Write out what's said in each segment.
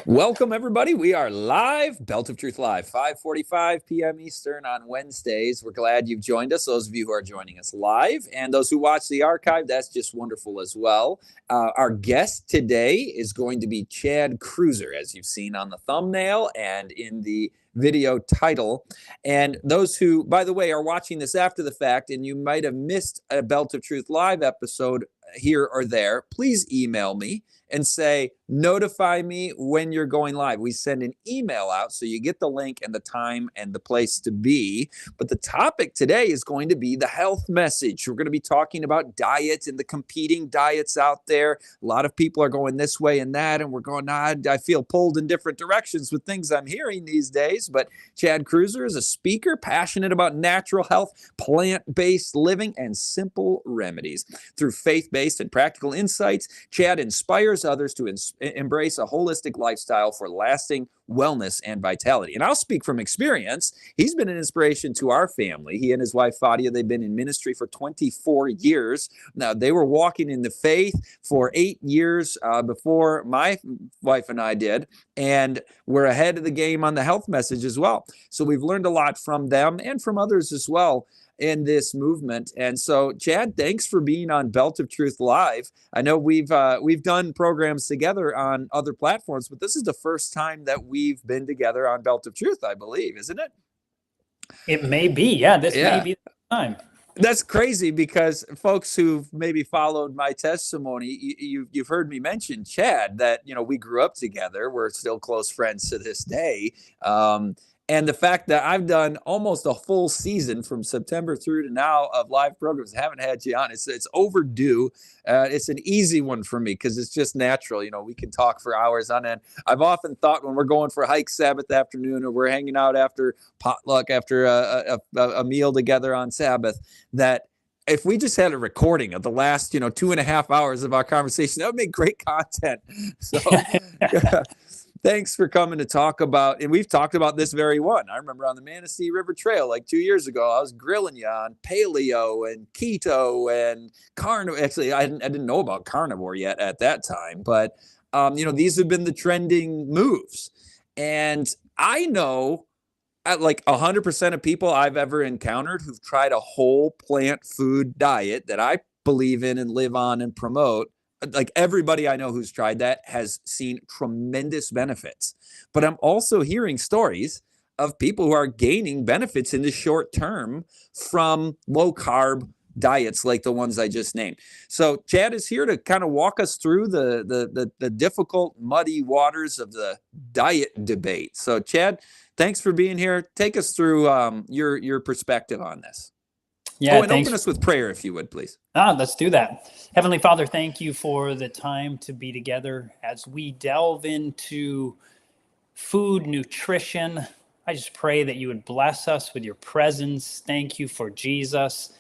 Welcome, everybody. We are live, Belt of Truth Live, 5:45 p.m. Eastern on Wednesdays. We're glad you've joined us, those of you who are joining us live, and those who watch the archive, that's just wonderful as well. Our guest today is going to be Chad Cruiser, as you've seen on the thumbnail and in the video title. And those who, by the way, are watching this after the fact, and you might have missed a Belt of Truth Live episode here or there, please email me and say, notify me when you're going live. We send an email out so you get the link and the time and the place to be. But the topic today is going to be the health message. We're going to be talking about diet and the competing diets out there. A lot of people are going this way and that, and we're going, I feel pulled in different directions with things I'm hearing these days. But Chad Cruiser is a speaker, passionate about natural health, plant-based living, and simple remedies. Through faith-based and practical insights, Chad inspires others to embrace a holistic lifestyle for lasting wellness and vitality. And I'll speak from experience. He's been an inspiration to our family. He and his wife, Fadia, they've been in ministry for 24 years. Now, they were walking in the faith for 8 years before my wife and I did. And we're ahead of the game on the health message as well. So we've learned a lot from them and from others as well in this movement. And so, Chad, thanks for being on Belt of Truth Live. I know we've done programs together on other platforms, but this is the first time that we've been together on Belt of Truth, I believe, isn't it? It may be. Yeah, this may be the time. That's crazy because folks who've maybe followed my testimony, you've heard me mention Chad, that, we grew up together. We're still close friends to this day. And the fact that I've done almost a full season from September through to now of live programs, haven't had you on. It's overdue. It's an easy one for me because it's just natural. We can talk for hours on end. I've often thought when we're going for hikes Sabbath afternoon, or we're hanging out after potluck, after a meal together on Sabbath, that if we just had a recording of the last, 2.5 hours of our conversation, that would make great content. So thanks for coming to talk about, and we've talked about this very one. I remember on the Manistee River Trail, like 2 years ago, I was grilling you on paleo and keto and carnivore. Actually, I didn't know about carnivore yet at that time, but these have been the trending moves. And I know like 100% of people I've ever encountered who've tried a whole plant food diet that I believe in and live on and promote, like everybody I know who's tried that has seen tremendous benefits. But I'm also hearing stories of people who are gaining benefits in the short term from low carb diets like the ones I just named. So Chad is here to kind of walk us through the difficult, muddy waters of the diet debate. So Chad, thanks for being here. Take us through your perspective on this. Yeah, and open us with prayer, if you would, please. Let's do that. Heavenly Father, thank you for the time to be together as we delve into food, nutrition. I just pray that you would bless us with your presence. Thank you for Jesus.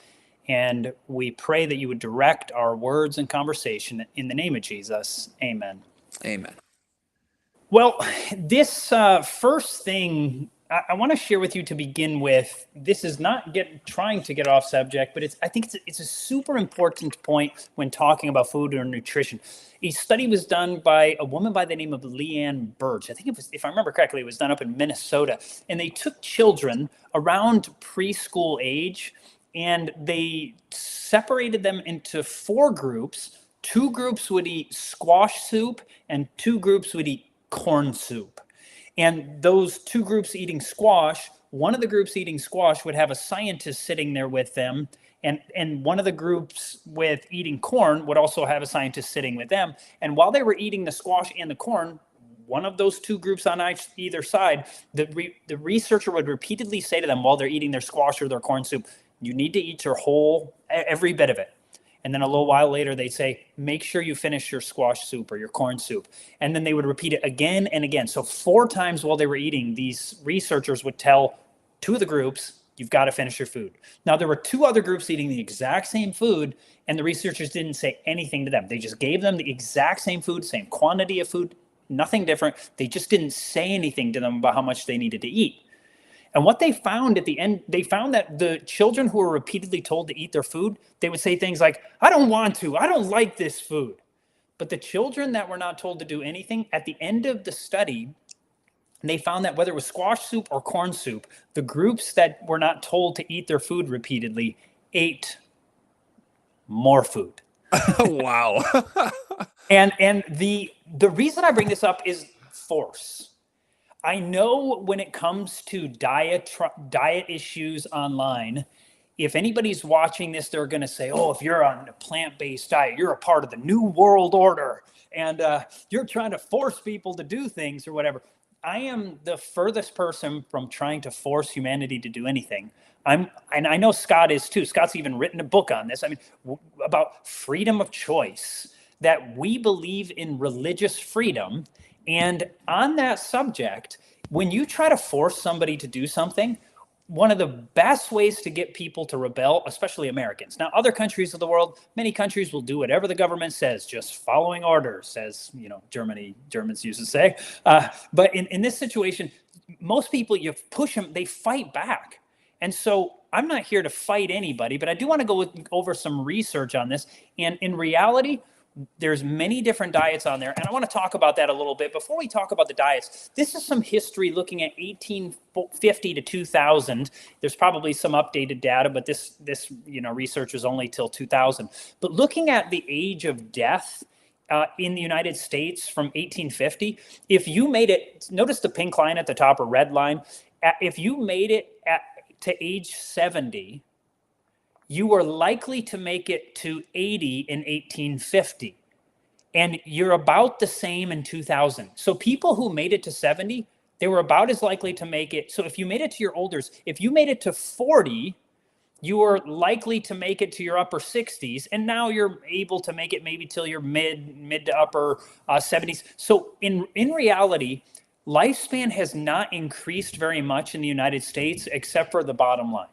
And we pray that you would direct our words and conversation in the name of Jesus. Amen. Amen. Well, this first thing I want to share with you to begin with, this is not trying to get off subject, but I think it's a super important point when talking about food or nutrition. A study was done by a woman by the name of Leanne Birch. I think it was, if I remember correctly, it was done up in Minnesota. And they took children around preschool age and they separated them into 4 groups. 2 groups would eat squash soup and 2 groups would eat corn soup. And those 2 groups eating squash, one of the groups eating squash would have a scientist sitting there with them. And one of the groups with eating corn would also have a scientist sitting with them. And while they were eating the squash and the corn, one of those 2 groups on either side, the researcher would repeatedly say to them while they're eating their squash or their corn soup, you need to eat every bit of it. And then a little while later, they'd say, make sure you finish your squash soup or your corn soup. And then they would repeat it again and again. So 4 times while they were eating, these researchers would tell 2 of the groups, you've got to finish your food. Now, there were 2 other groups eating the exact same food, and the researchers didn't say anything to them. They just gave them the exact same food, same quantity of food, nothing different. They just didn't say anything to them about how much they needed to eat. And what they found at the end, they found that the children who were repeatedly told to eat their food, they would say things like, I don't want to, I don't like this food. But the children that were not told to do anything, at the end of the study, they found that whether it was squash soup or corn soup, the groups that were not told to eat their food repeatedly ate more food. Wow. And the reason I bring this up is force. I know when it comes to diet issues online, if anybody's watching this, they're going to say, "Oh, if you're on a plant-based diet, you're a part of the new world order, and you're trying to force people to do things or whatever." I am the furthest person from trying to force humanity to do anything. And I know Scott is too. Scott's even written a book on this. I mean, about freedom of choice, that we believe in religious freedom. And on that subject, when you try to force somebody to do something, one of the best ways to get people to rebel, especially Americans. Now, other countries of the world, many countries will do whatever the government says, just following orders, as Germans used to say. But in this situation, most people, you push them, they fight back. And so I'm not here to fight anybody, but I do want to go over some research on this. And in reality, there's many different diets on there, and I want to talk about that a little bit. Before we talk about the diets, this is some history looking at 1850 to 2000. There's probably some updated data, but this research is only till 2000. But looking at the age of death in the United States from 1850, if you made it, notice the pink line at the top or red line, if you made it to age 70, you were likely to make it to 80 in 1850. And you're about the same in 2000. So people who made it to 70, they were about as likely to make it. So if you made it to your olders, if you made it to 40, you were likely to make it to your upper 60s. And now you're able to make it maybe till your mid to upper 70s. So in reality, lifespan has not increased very much in the United States, except for the bottom line.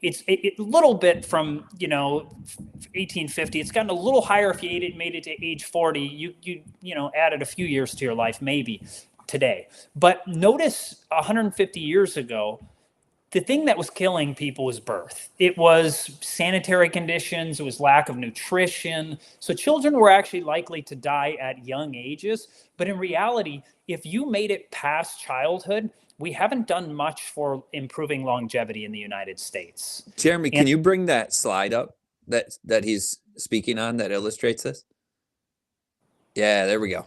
It's a little bit from 1850. It's gotten a little higher if you made it to age 40. You added a few years to your life maybe today. But notice 150 years ago, the thing that was killing people was birth. It was sanitary conditions. It was lack of nutrition. So children were actually likely to die at young ages. But in reality, if you made it past childhood, we haven't done much for improving longevity in the United States. Jeremy, can you bring that slide up that he's speaking on that illustrates this? Yeah, there we go.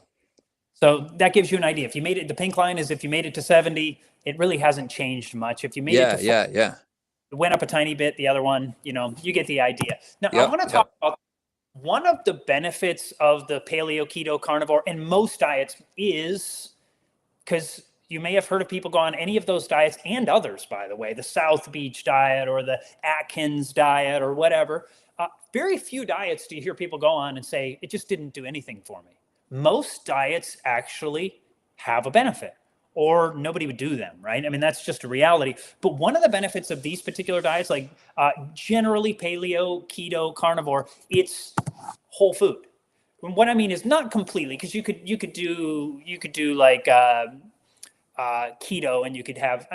So that gives you an idea. If you made it, the pink line is if you made it to 70, it really hasn't changed much. If you made it to 40, it went up a tiny bit. The other one, you get the idea. Now, I want to talk about one of the benefits of the paleo, keto, carnivore, and most diets is, because you may have heard of people go on any of those diets and others, by the way, the South Beach diet or the Atkins diet or whatever. Very few diets do you hear people go on and say, it just didn't do anything for me. Most diets actually have a benefit, or nobody would do them, right? I mean, that's just a reality. But one of the benefits of these particular diets, like generally paleo, keto, carnivore, it's whole food. And what I mean is not completely, because you could do like keto, and you could have,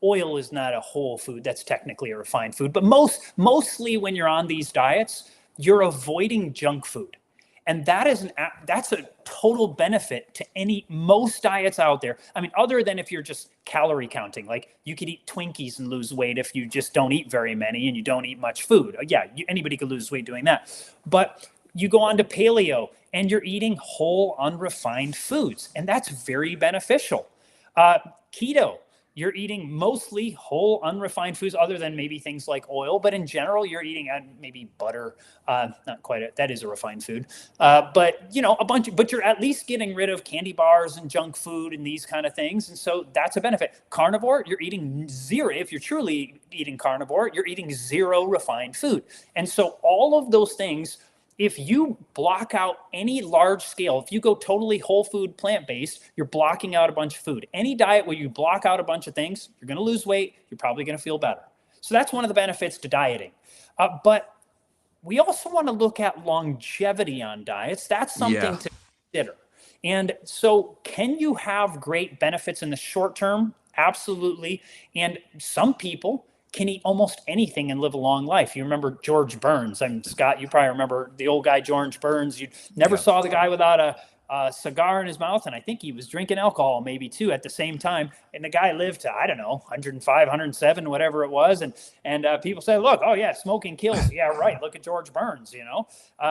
oil is not a whole food. That's technically a refined food. But mostly when you're on these diets, you're avoiding junk food. And that's a total benefit to most diets out there. Other than if you're just calorie counting, like you could eat Twinkies and lose weight if you just don't eat very many and you don't eat much food. Yeah, anybody could lose weight doing that. But you go on to paleo and you're eating whole, unrefined foods, and that's very beneficial. Keto, you're eating mostly whole, unrefined foods, other than maybe things like oil. But in general, you're eating maybe butter. Not quite. That is a refined food. But but you're at least getting rid of candy bars and junk food and these kind of things. And so that's a benefit. Carnivore, you're eating zero. If you're truly eating carnivore, you're eating zero refined food. And so all of those things, if you block out any large scale, if you go totally whole food, plant-based, you're blocking out a bunch of food. Any diet where you block out a bunch of things, you're going to lose weight. You're probably going to feel better. So that's one of the benefits to dieting. But we also want to look at longevity on diets. That's something to consider. And so can you have great benefits in the short term? Absolutely. And some people can eat almost anything and live a long life. You remember George Burns. Scott, you probably remember the old guy, George Burns. You never saw the guy without a cigar in his mouth. And I think he was drinking alcohol maybe too at the same time. And the guy lived to, I don't know, 105, 107, whatever it was. And people say, look, oh yeah, smoking kills. Yeah, right. Look at George Burns,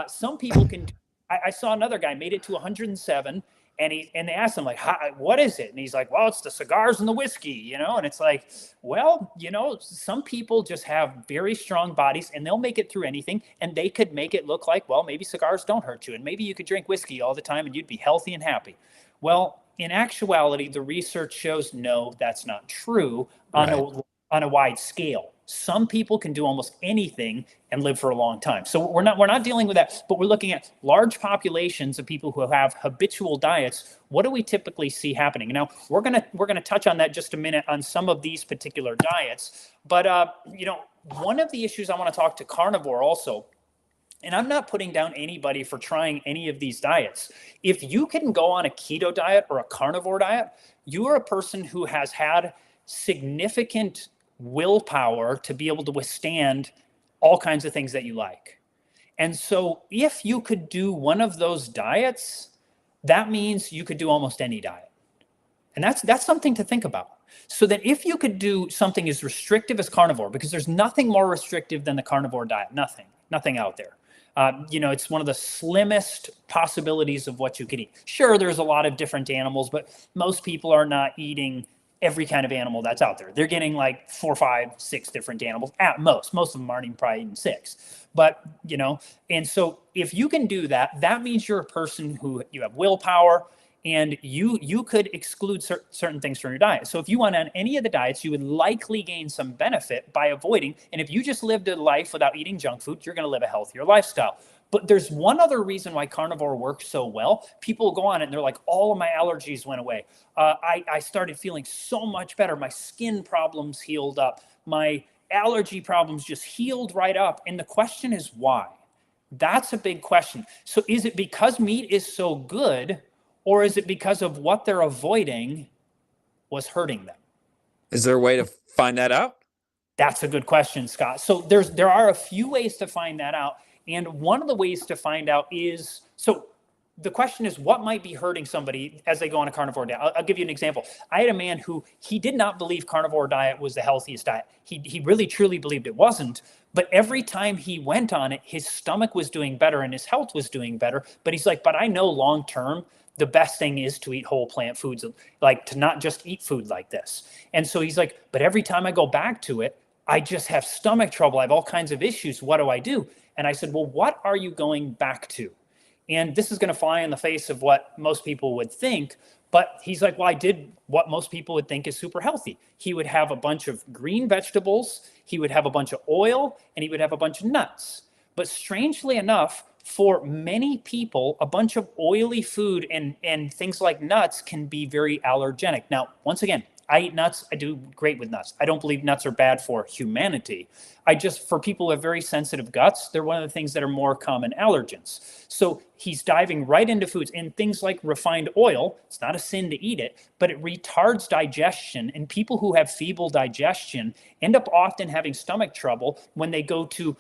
some people can. I saw another guy made it to 107. And they asked him, like, what is it? And he's like, well, it's the cigars and the whiskey, And it's like, well, some people just have very strong bodies and they'll make it through anything. And they could make it look like, well, maybe cigars don't hurt you. And maybe you could drink whiskey all the time and you'd be healthy and happy. Well, in actuality, the research shows no, that's not true on a wide scale. Some people can do almost anything and live for a long time. So we're not dealing with that, but we're looking at large populations of people who have habitual diets. What do we typically see happening? Now, we're gonna touch on that just a minute on some of these particular diets. But one of the issues I want to talk to Carnivore also, and I'm not putting down anybody for trying any of these diets. If you can go on a keto diet or a carnivore diet, you are a person who has had significant willpower to be able to withstand all kinds of things that you like. And so if you could do one of those diets, that means you could do almost any diet. And that's something to think about. So that if you could do something as restrictive as carnivore, because there's nothing more restrictive than the carnivore diet, nothing out there. It's one of the slimmest possibilities of what you could eat. Sure, there's a lot of different animals, but most people are not eating every kind of animal that's out there. They're getting like 4, 5, 6 different animals at most. Most of them aren't even probably eating 6. But, and so if you can do that, that means you're a person who you have willpower and you could exclude certain things from your diet. So if you went on any of the diets, you would likely gain some benefit by avoiding. And if you just lived a life without eating junk food, you're going to live a healthier lifestyle. But there's one other reason why carnivore works so well. People go on it and they're like, all of my allergies went away. I started feeling so much better. My skin problems healed up. My allergy problems just healed right up. And the question is why? That's a big question. So is it because meat is so good, or is it because of what they're avoiding was hurting them? Is there a way to find that out? That's a good question, Scott. So there are a few ways to find that out. And one of the ways to find out is, so the question is, what might be hurting somebody as they go on a carnivore diet? I'll give you an example. I had a man who, he did not believe carnivore diet was the healthiest diet. He really, truly believed it wasn't. But every time he went on it, his stomach was doing better and his health was doing better. But he's like, but I know long-term, the best thing is to eat whole plant foods, like to not just eat food like this. And so he's like, but every time I go back to it, I just have stomach trouble. I have all kinds of issues. What do I do? And I said, well, what are you going back to? And this is going to fly in the face of what most people would think. But he's like, well, I did what most people would think is super healthy. He would have a bunch of green vegetables. He would have a bunch of oil, and he would have a bunch of nuts. But strangely enough, for many people, a bunch of oily food and things like nuts can be very allergenic. Now, once again, I eat nuts. I do great with nuts. I don't believe nuts are bad for humanity. For people who have very sensitive guts, they're one of the things that are more common allergens. So he's diving right into foods and things like refined oil. It's not a sin to eat it, but it retards digestion. And people who have feeble digestion end up often having stomach trouble when they go to,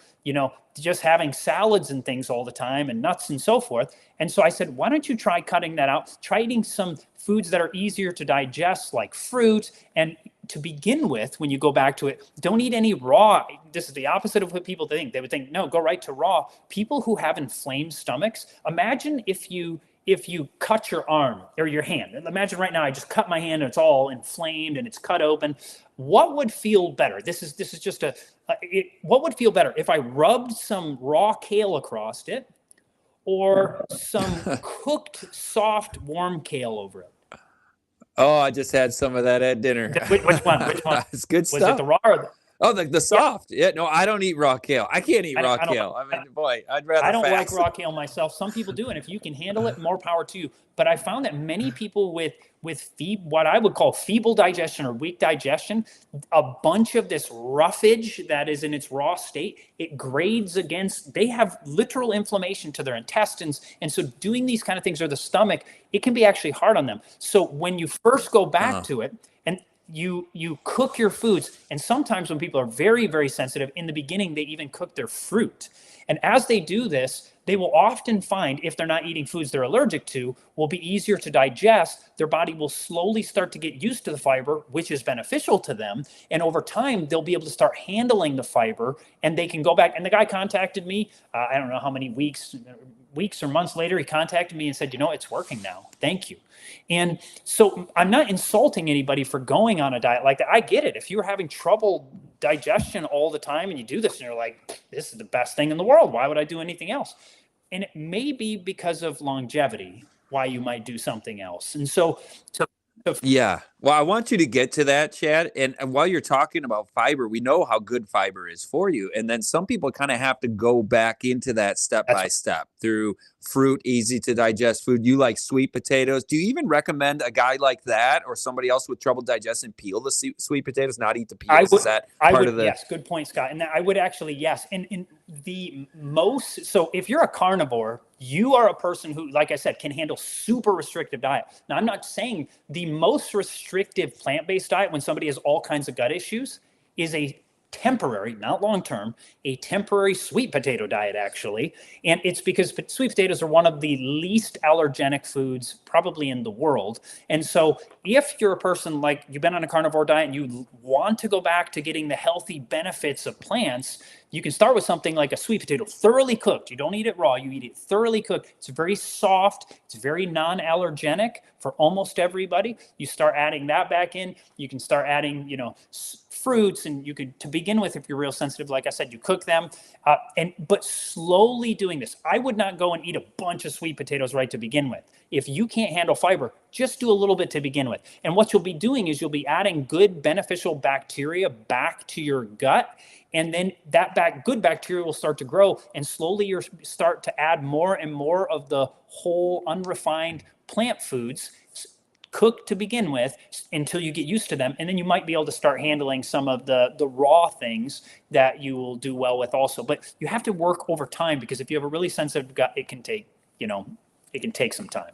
just having salads and things all the time and nuts and so forth. And so I said, why don't you try cutting that out? Try eating some foods that are easier to digest, like fruit. And to begin with, when you go back to it, don't eat any raw. This is the opposite of what people think. They would think, no, go right to raw. People who have inflamed stomachs, imagine if you cut your arm or your hand. Imagine right now, I just cut my hand and it's all inflamed and it's cut open. What would feel better? This is just what would feel better if I rubbed some raw kale across it or some cooked, soft, warm kale over it? Oh, I just had some of that at dinner. Which one? It's good stuff. Was it the raw or the... Oh, the soft. Yeah, no, I don't eat raw kale. I can't eat raw kale. I mean, boy, I'd rather I don't fast. like raw kale myself. Some people do, and if you can handle it, more power to you. But I found that many people with what I would call feeble digestion or weak digestion, a bunch of this roughage that is in its raw state, it grades against, they have literal inflammation to their intestines. And so doing these kind of things or the stomach, it can be actually hard on them. So when you first go back to it, and you cook your foods. And sometimes when people are very, very sensitive, in the beginning, they even cook their fruit. And as they do this, they will often find, if they're not eating foods they're allergic to, will be easier to digest. Their body will slowly start to get used to the fiber, which is beneficial to them. And over time, they'll be able to start handling the fiber, and they can go back. And the guy contacted me, I don't know how many weeks or months later, he contacted me and said, it's working now. Thank you. And so I'm not insulting anybody for going on a diet like that. I get it. If you're having trouble digestion all the time and you do this and you're like, this is the best thing in the world, why would I do anything else? And it may be because of longevity why you might do something else. And so yeah. Well, I want you to get to that, Chad. And while you're talking about fiber, we know how good fiber is for you. And then some people kind of have to go back into that step by step through fruit, easy to digest food. You like sweet potatoes. Do you even recommend a guy like that or somebody else with trouble digesting peel the sweet potatoes, not eat the peels? Is that part of the... Yes, good point, Scott. And I would actually, yes. And the most, so if you're a carnivore, you are a person who, like I said, can handle super restrictive diet. Now, I'm not saying the most restrictive plant-based diet when somebody has all kinds of gut issues is a temporary, not long-term, a temporary sweet potato diet, actually. And it's because sweet potatoes are one of the least allergenic foods probably in the world. And so if you're a person like you've been on a carnivore diet and you want to go back to getting the healthy benefits of plants, you can start with something like a sweet potato, thoroughly cooked. You don't eat it raw, you eat it thoroughly cooked. It's very soft, it's very non-allergenic for almost everybody. You start adding that back in. You can start adding, fruits, and you could, to begin with, if you're real sensitive, like I said, you cook them, but slowly doing this. I would not go and eat a bunch of sweet potatoes right to begin with. If you can't handle fiber, just do a little bit to begin with. And what you'll be doing is you'll be adding good beneficial bacteria back to your gut. And then that good bacteria will start to grow, and slowly you start to add more and more of the whole unrefined plant foods, cooked to begin with, until you get used to them. And then you might be able to start handling some of the raw things that you will do well with also. But you have to work over time, because if you have a really sensitive gut, it can take some time.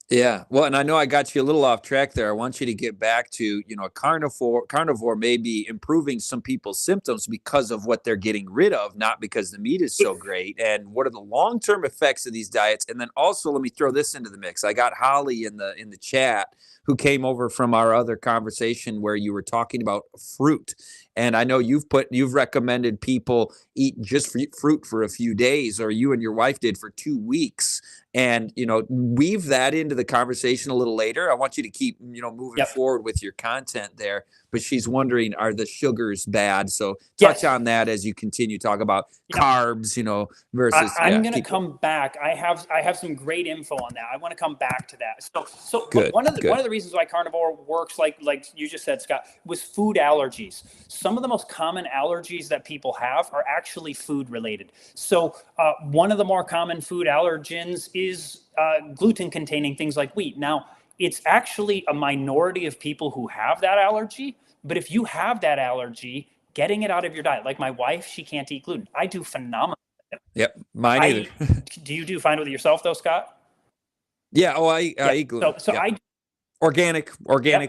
Yeah. Well, and I know I got you a little off track there. I want you to get back to, a carnivore may be improving some people's symptoms because of what they're getting rid of, not because the meat is so great. And what are the long-term effects of these diets? And then also, let me throw this into the mix. I got Holly in the chat, who came over from our other conversation where you were talking about fruit. And I know you've recommended people eat just fruit for a few days, or you and your wife did for 2 weeks. And, weave that into the conversation a little later. I want you to keep, moving forward with your content there. But she's wondering, are the sugars bad? So touch on that as you continue to talk about carbs, versus. I'm going to come back. I have some great info on that. I want to come back to that. So good, one of the reasons why carnivore works, like you just said, Scott, was food allergies. Some of the most common allergies that people have are actually food related. So one of the more common food allergens is gluten containing things like wheat. Now, it's actually a minority of people who have that allergy. But if you have that allergy, getting it out of your diet, like my wife, she can't eat gluten. I do phenomenal. Yep, mine either. Do you do fine with it yourself, though, Scott? Yeah. Oh, I eat gluten. So I organic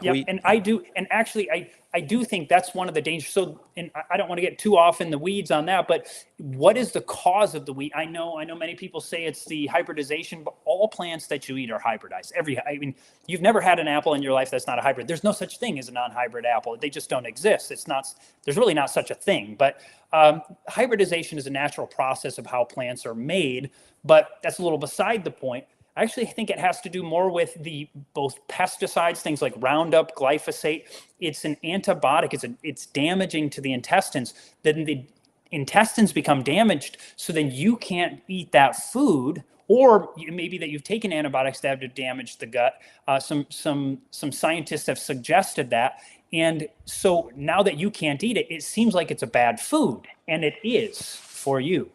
wheat. And I do. And actually, I do think that's one of the dangers. So, and I don't want to get too off in the weeds on that, but what is the cause of the wheat? I know many people say it's the hybridization, but all plants that you eat are hybridized. You've never had an apple in your life that's not a hybrid. There's no such thing as a non-hybrid apple. They just don't exist. There's really not such a thing. But hybridization is a natural process of how plants are made, but that's a little beside the point. I actually think it has to do more with both pesticides, things like Roundup, glyphosate. It's an antibiotic. It's damaging to the intestines. Then the intestines become damaged, so then you can't eat that food, or maybe that you've taken antibiotics that have damaged the gut. Some scientists have suggested that. And so now that you can't eat it, it seems like it's a bad food, and it is for you.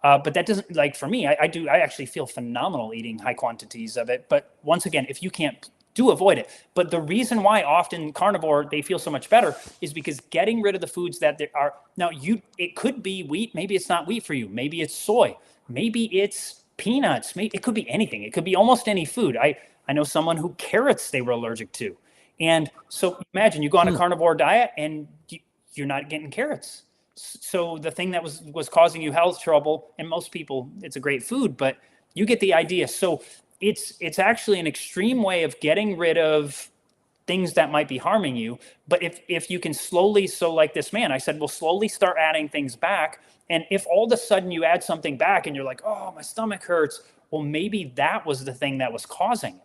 But that doesn't, like for me, I actually feel phenomenal eating high quantities of it. But once again, if you can't, do avoid it. But the reason why often carnivore, they feel so much better is because getting rid of the foods that there are, now it could be wheat, maybe it's not wheat for you. Maybe it's soy, maybe it's peanuts, it could be anything. It could be almost any food. I know someone who carrots they were allergic to. And so imagine you go on a carnivore diet and you're not getting carrots. So the thing that was causing you health trouble, and most people, it's a great food, but you get the idea. So it's actually an extreme way of getting rid of things that might be harming you. But if you can slowly, so like this man, I said, we'll slowly start adding things back. And if all of a sudden you add something back and you're like, oh, my stomach hurts, well, maybe that was the thing that was causing it.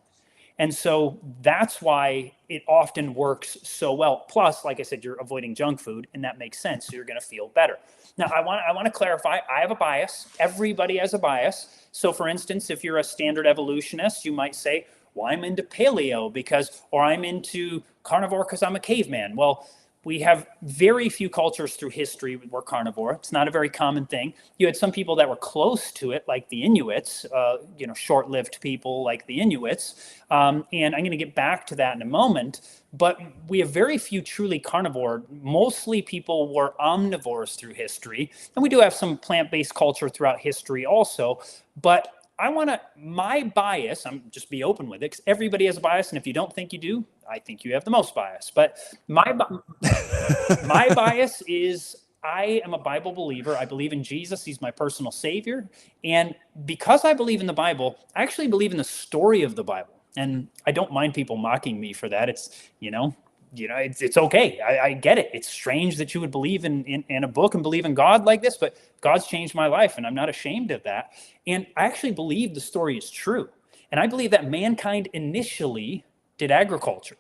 And so that's why it often works so well. Plus, like I said, you're avoiding junk food, and that makes sense. So you're going to feel better. Now, I want to clarify, I have a bias. Everybody has a bias. So for instance, if you're a standard evolutionist, you might say, well, I'm into paleo or I'm into carnivore because I'm a caveman. Well, we have very few cultures through history were carnivore. It's not a very common thing. You had some people that were close to it, like the Inuits, short-lived people like the Inuits. And I'm going to get back to that in a moment. But we have very few truly carnivore. Mostly people were omnivores through history. And we do have some plant-based culture throughout history also. But my bias, I'm just be open with it, because everybody has a bias, and if you don't think you do, I think you have the most bias. But my bias is I am a Bible believer. I believe in Jesus. He's my personal savior. And because I believe in the Bible, I actually believe in the story of the Bible. And I don't mind people mocking me for that. It's, it's okay. I get it. It's strange that you would believe in a book and believe in God like this, but God's changed my life, and I'm not ashamed of that. And I actually believe the story is true. And I believe that mankind initially did agriculture,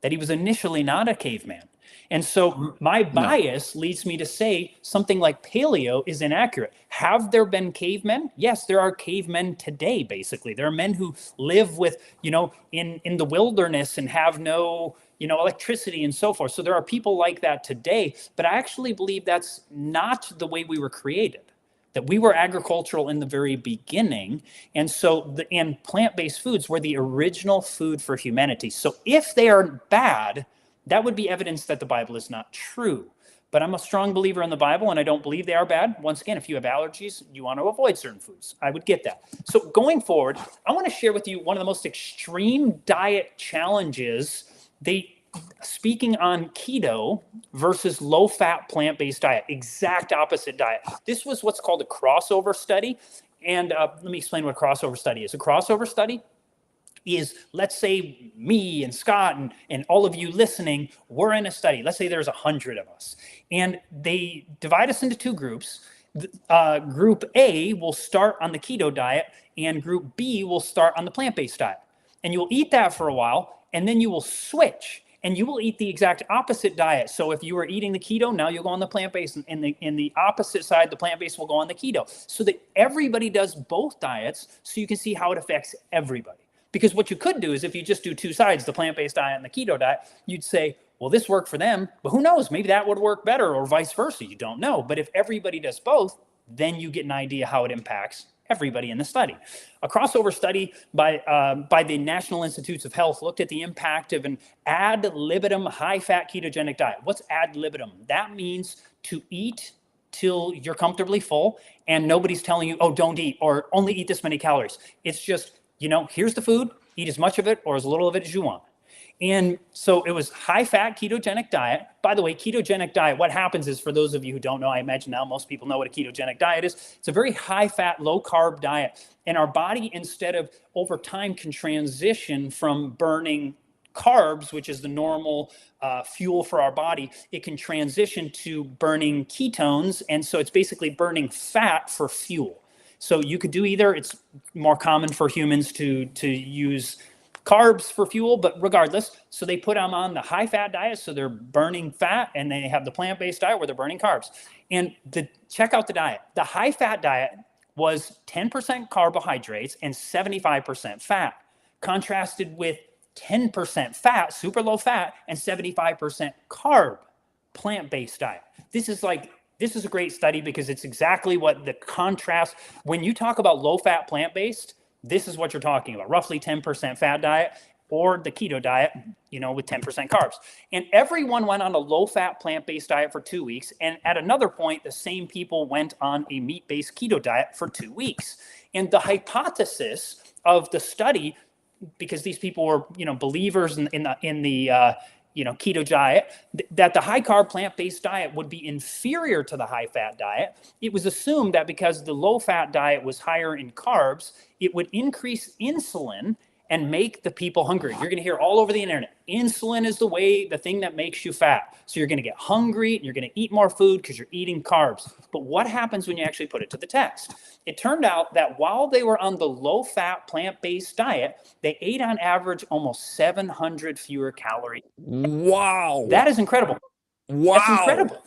that he was initially not a caveman. And so my bias leads me to say something like paleo is inaccurate. Have there been cavemen? Yes, there are cavemen today, basically. There are men who live with, in the wilderness and have no, electricity and so forth. So there are people like that today. But I actually believe that's not the way we were created, that we were agricultural in the very beginning. And so and plant-based foods were the original food for humanity. So if they are bad, that would be evidence that the Bible is not true. But I'm a strong believer in the Bible, and I don't believe they are bad. Once again, if you have allergies, you want to avoid certain foods. I would get that. So going forward, I want to share with you one of the most extreme diet challenges. Speaking on keto versus low-fat plant-based diet, exact opposite diet. This was what's called a crossover study. And let me explain what a crossover study is. A crossover study is, let's say me and Scott and all of you listening, we're in a study. Let's say there's 100 of us. And they divide us into two groups. Group A will start on the keto diet, and Group B will start on the plant-based diet. And you'll eat that for a while, and then you will switch. And you will eat the exact opposite diet. So if you were eating the keto, now you'll go on the plant-based, and in the opposite side, the plant-based will go on the keto. So that everybody does both diets, so you can see how it affects everybody. Because what you could do is, if you just do two sides, the plant-based diet and the keto diet, you'd say, well, this worked for them, but who knows? Maybe that would work better, or vice versa. You don't know. But if everybody does both, then you get an idea how it impacts everybody in the study. A crossover study by the National Institutes of Health looked at the impact of an ad libitum high-fat ketogenic diet. What's ad libitum? That means to eat till you're comfortably full and nobody's telling you, oh, don't eat, or only eat this many calories. It's just, here's the food, eat as much of it or as little of it as you want. And so it was high-fat ketogenic diet. By the way, ketogenic diet, what happens is, for those of you who don't know, I imagine now most people know what a ketogenic diet is. It's a very high-fat, low-carb diet. And our body, instead of over time, can transition from burning carbs, which is the normal fuel for our body, it can transition to burning ketones. And so it's basically burning fat for fuel. So you could do either. It's more common for humans to use carbs for fuel, but regardless, so they put them on the high-fat diet, so they're burning fat, and they have the plant-based diet where they're burning carbs. And check out the diet. The high-fat diet was 10% carbohydrates and 75% fat, contrasted with 10% fat, super low fat, and 75% carb plant-based diet. This is a great study because it's exactly what the contrast. When you talk about low-fat plant-based, this is what you're talking about, roughly 10% fat diet, or the keto diet, with 10% carbs. And everyone went on a low-fat plant-based diet for 2 weeks. And at another point, the same people went on a meat-based keto diet for 2 weeks. And the hypothesis of the study because these people were, believers in the keto diet, that the high carb plant-based diet would be inferior to the high fat diet. It was assumed that because the low fat diet was higher in carbs, it would increase insulin and make the people hungry. You're going to hear all over the internet, insulin is the thing that makes you fat. So you're going to get hungry and you're going to eat more food because you're eating carbs. But what happens when you actually put it to the test? It turned out that while they were on the low fat plant-based diet, they ate on average almost 700 fewer calories. Wow. That is incredible. Wow. That's incredible.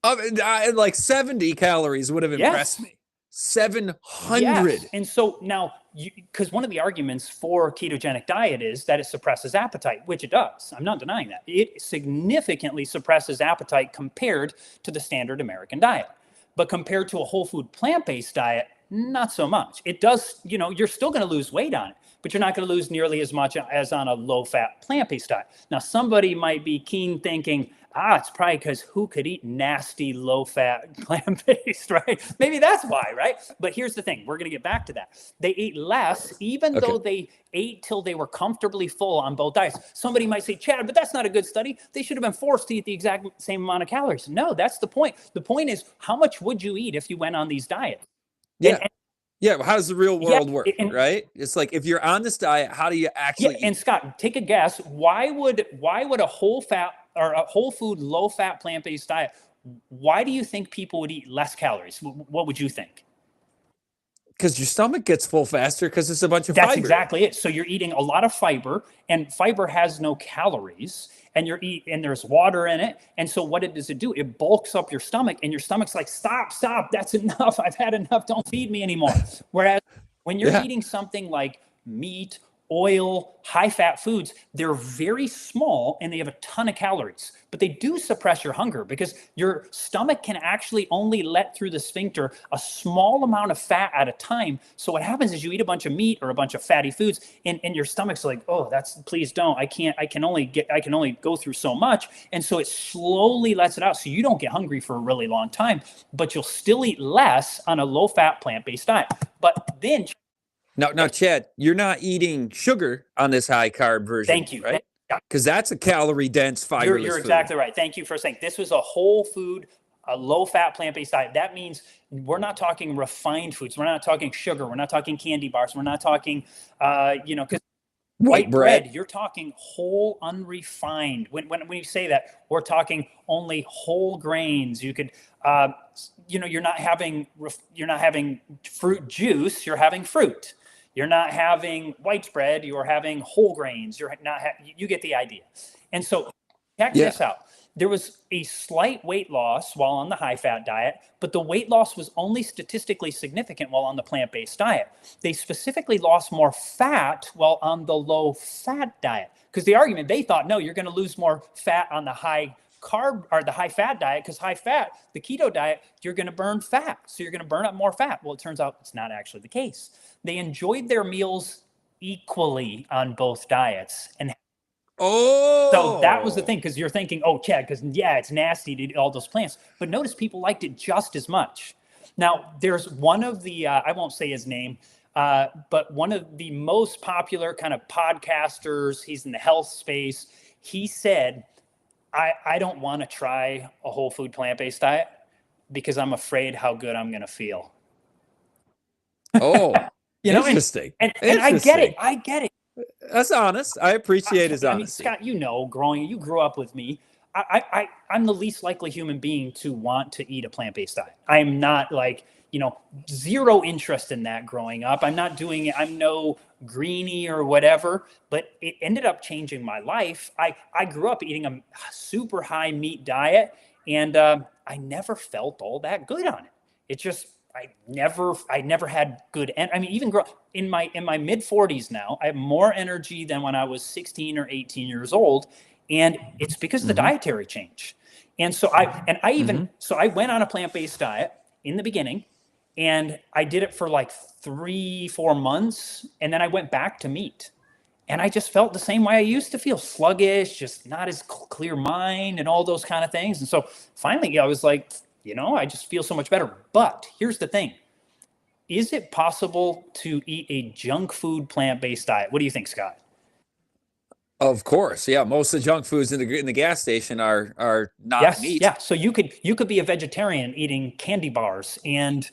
Now, like 70 calories would have impressed me. 700. Yes. And so now, because one of the arguments for ketogenic diet is that it suppresses appetite, which it does. I'm not denying that. It significantly suppresses appetite compared to the standard American diet. But compared to a whole food plant-based diet, not so much. It does, you're still going to lose weight on it, but you're not going to lose nearly as much as on a low-fat plant-based diet. Now, somebody might be keen thinking, it's probably because who could eat nasty low-fat plant-based, right? Maybe that's why, right? But here's the thing. We're going to get back to that. They ate less, even though they ate till they were comfortably full on both diets. Somebody might say, Chad, but that's not a good study. They should have been forced to eat the exact same amount of calories. No, that's the point. The point is, how much would you eat if you went on these diets? Yeah. Yeah, how does the real world work, right? It's like, if you're on this diet, how do you actually eat? And Scott, take a guess. Why would a whole fat or a whole food, low fat, plant-based diet, why do you think people would eat less calories? What would you think? Because your stomach gets full faster because it's a bunch of fiber. That's exactly it. So you're eating a lot of fiber, and fiber has no calories, and there's water in it. And so what does it do? It bulks up your stomach, and your stomach's like, stop, that's enough. I've had enough. Don't feed me anymore. Whereas when you're eating something like meat, oil, high fat foods, they're very small and they have a ton of calories, but they do suppress your hunger because your stomach can actually only let through the sphincter a small amount of fat at a time. So what happens is you eat a bunch of meat or a bunch of fatty foods and your stomach's like, please don't, I can only go through so much. And so it slowly lets it out. So you don't get hungry for a really long time, but you'll still eat less on a low fat plant-based diet. But then now, Chad, you're not eating sugar on this high carb version. Thank you. Right? Because that's a calorie dense, fiberless You're exactly right. Thank you for saying this was a whole food, a low fat plant-based diet. That means we're not talking refined foods. We're not talking sugar. We're not talking candy bars. We're not talking, because white bread, you're talking whole, unrefined. When you say that, we're talking only whole grains. You could, you're not having fruit juice. You're having fruit. You're not having white bread. You're having whole grains. You get the idea. And so check this out. There was a slight weight loss while on the high fat diet, but the weight loss was only statistically significant while on the plant-based diet. They specifically lost more fat while on the low fat diet because the argument they thought, no, you're going to lose more fat on the high carb or the high fat diet because high fat, the keto diet, you're going to burn fat. So you're going to burn up more fat. Well, it turns out it's not actually the case. They enjoyed their meals equally on both diets. And so that was the thing, because you're thinking, Chad, because it's nasty to eat all those plants. But notice people liked it just as much. Now, there's one of the, I won't say his name, but one of the most popular kind of podcasters, he's in the health space. He said, I don't want to try a whole food plant-based diet because I'm afraid how good I'm going to feel. Interesting. And I get it. That's honest. I appreciate his honesty. Scott, you grew up with me. I'm the least likely human being to want to eat a plant-based diet. I'm not zero interest in that growing up. I'm not doing it. I'm no greenie or whatever, but it ended up changing my life. I grew up eating a super high meat diet, and I never felt all that good on it. It just, I never had good, even in my mid 40s now, I have more energy than when I was 16 or 18 years old. And it's because of the dietary change. And so I went on a plant-based diet in the beginning, and I did it for like 3-4 months. And then I went back to meat, and I just felt the same way I used to feel, sluggish, just not as clear mind and all those kind of things. And so finally I was like, I just feel so much better. But here's the thing. is it possible to eat a junk food plant-based diet? What do you think, Scott? Of course, yeah. Most of the junk foods in the gas station are not Yes, meat. yeah. So you could be a vegetarian eating candy bars and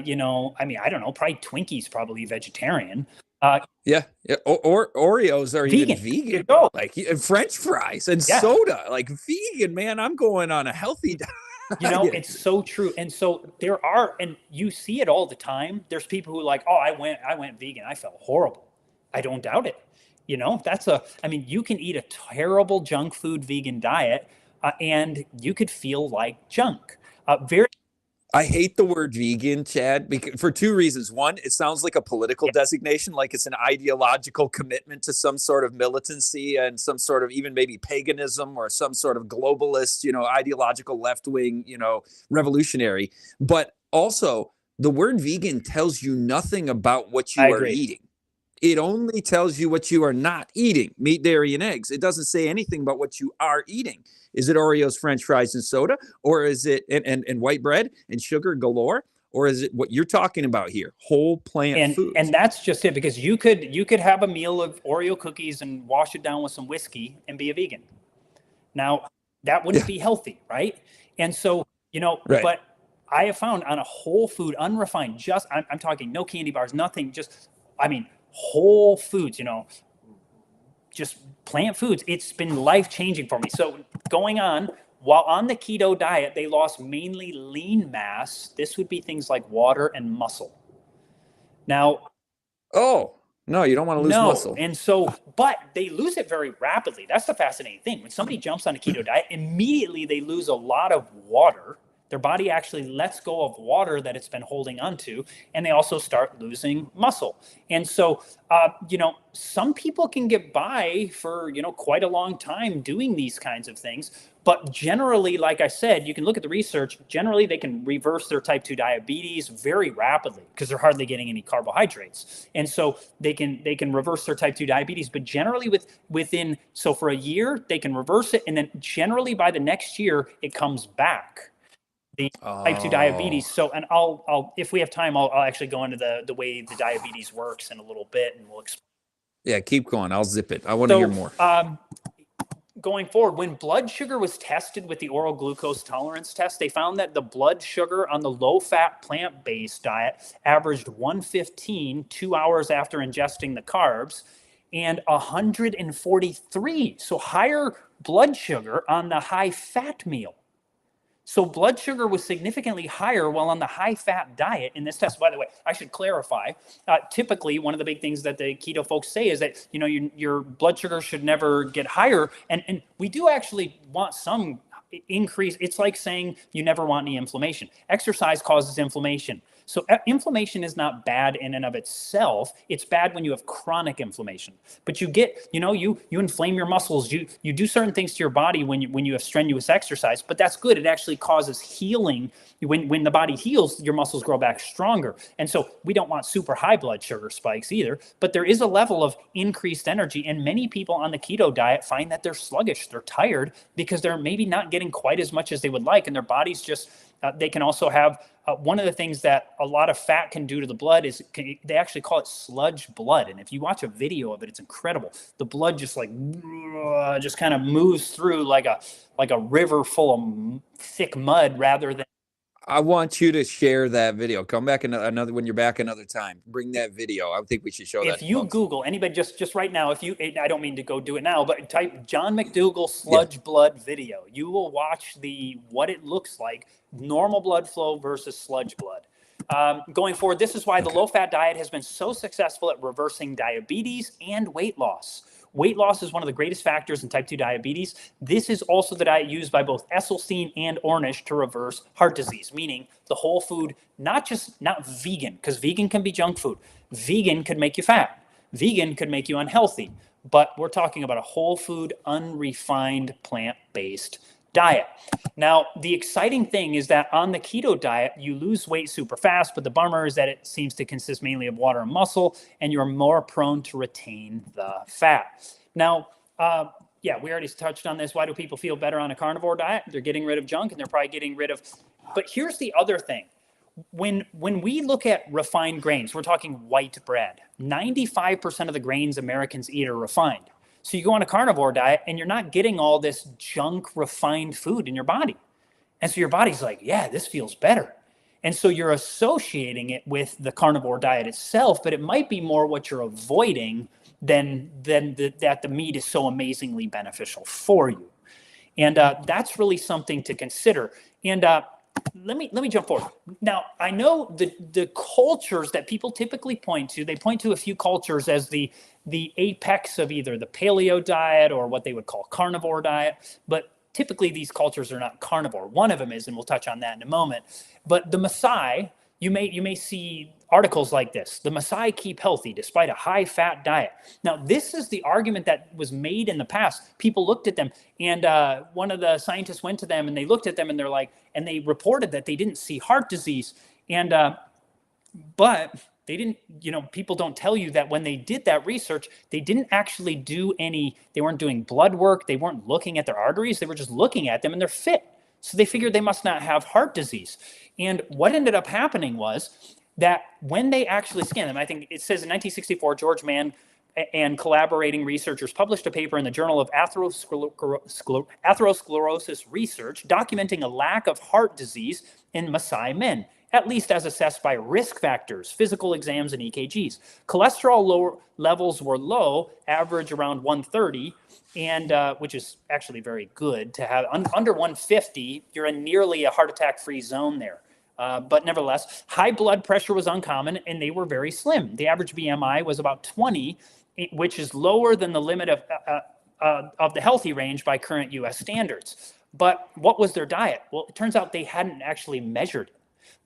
you know, I mean, I don't know, probably Twinkies probably vegetarian. Uh, Yeah, yeah. Or Oreos are even vegan. There vegan. you go. Like French fries and Yeah. soda, like vegan, man. I'm going on a healthy You know, diet. it's so true. And so there are, and you see it all the time. There's people who are like, oh, I went vegan. I felt horrible. I don't doubt it. You know, I mean, you can eat a terrible junk food vegan diet and you could feel like junk. Very, I hate the word vegan, Chad, because, for two reasons. One, it sounds like a political yeah, designation, like it's an ideological commitment to some sort of militancy and some sort of even maybe paganism or some sort of globalist, ideological left wing, revolutionary. But also, the word vegan tells you nothing about what I you are agree. eating. It only tells you what you are not eating: meat, dairy, and eggs. It doesn't say anything about what you are eating. Is it Oreos, French fries, and soda? Or is it and white bread and sugar galore? Or is it what you're talking about here? Whole plant And foods. that's just it because you could have a meal of Oreo cookies and wash it down with some whiskey and be a vegan. Now, that wouldn't Yeah, be healthy, right? And so, you know, right. but I have found on a whole food, unrefined, just I'm talking no candy bars, nothing, just I mean, whole foods, you know, just plant foods. It's been life changing for me. So going on, while on the keto diet, they lost mainly lean mass. This would be things like water and muscle. Now, Oh, no, you don't want to lose no. muscle. And so, but they lose it very rapidly. That's the fascinating thing. When somebody jumps on a keto diet, immediately they lose a lot of water. Their body actually lets go of water that it's been holding onto, and they also start losing muscle. And so, you know, some people can get by for, you know, quite a long time doing these kinds of things. But generally, like I said, you can look at the research. Generally, they can reverse their type 2 diabetes very rapidly because they're hardly getting any carbohydrates. And so they can reverse their type 2 diabetes. But generally within so for a year, they can reverse it. And then generally by the next year, it comes back. The type 2 Oh, diabetes. So, and I'll if we have time, I'll actually go into the way the diabetes works in a little bit, and we'll explain. yeah, keep going. I'll zip it. I want to hear So, more. going forward, when blood sugar was tested with the oral glucose tolerance test, they found that the blood sugar on the low fat plant based diet averaged 115 2 hours after ingesting the carbs and 143. So higher blood sugar on the high fat meal. So blood sugar was significantly higher while on the high fat diet in this test. By the way, I should clarify. Typically, one of the big things that the keto folks say is that you know your blood sugar should never get higher, and we do actually want some increase. It's like saying you never want any inflammation. Exercise causes inflammation. So inflammation is not bad in and of itself. It's bad when you have chronic inflammation. But you get, you know, you inflame your muscles. You do certain things to your body when you have strenuous exercise. But that's good. It actually causes healing. When the body heals, your muscles grow back stronger. And so we don't want super high blood sugar spikes either. But there is a level of increased energy, and many people on the keto diet find that they're sluggish, they're tired because they're maybe not getting quite as much as they would like, and their bodies just they can also have one of the things that a lot of fat can do to the blood is they actually call it sludge blood. And if you watch a video of it, it's incredible. The blood just like just kind of moves through like a river full of thick mud rather than. I want you to share that video. Come back another when you're back another time. Bring that video. I think we should show that If to you folks. Google anybody just right now, if you I don't mean to go do it now, but type John McDougall Yeah. sludge blood video, you will watch the what it looks like normal blood flow versus sludge blood. Going forward, this is why the Okay. low fat diet has been so successful at reversing diabetes and weight loss. Weight loss is one of the greatest factors in type 2 diabetes. This is also the diet used by both Esselstyn and Ornish to reverse heart disease, meaning the whole food, not vegan, because vegan can be junk food. Vegan could make you fat. Vegan could make you unhealthy. But we're talking about a whole food, unrefined, plant-based diet. Now, the exciting thing is that on the keto diet, you lose weight super fast, but the bummer is that it seems to consist mainly of water and muscle, and you're more prone to retain the fat. Now, yeah, we already touched on this. Why do people feel better on a carnivore diet? They're getting rid of junk and they're probably getting rid of. But here's the other thing. when we look at refined grains, we're talking white bread. 95% of the grains Americans eat are refined. So you go on a carnivore diet and you're not getting all this junk refined food in your body. And so your body's like, yeah, this feels better. And so you're associating it with the carnivore diet itself, but it might be more what you're avoiding than that the meat is so amazingly beneficial for you. And that's really something to consider. And let me jump forward. Now, I know the cultures that people typically point to, they point to a few cultures as the apex of either the paleo diet or what they would call carnivore diet. But typically these cultures are not carnivore. One of them is, and we'll touch on that in a moment. But the Maasai, you may see articles like this. The Maasai keep healthy despite a high-fat diet. Now, this is the argument that was made in the past. People looked at them, and one of the scientists went to them, and they looked at them, and they're like, and they reported that they didn't see heart disease. And but they didn't, people don't tell you that when they did that research, they didn't actually do they weren't doing blood work. They weren't looking at their arteries. They were just looking at them, and they're fit. So they figured they must not have heart disease. And what ended up happening was that when they actually scanned them, I think it says in 1964, George Mann and collaborating researchers published a paper in the Journal of Atherosclerosis Research documenting a lack of heart disease in Maasai men, at least as assessed by risk factors, physical exams, and EKGs. Cholesterol levels were low, average around 130, and which is actually very good to have. Under 150, you're in nearly a heart attack-free zone there. But nevertheless, high blood pressure was uncommon, and they were very slim. The average BMI was about 20, which is lower than the limit of the healthy range by current U.S. standards. But what was their diet? Well, it turns out they hadn't actually measured it.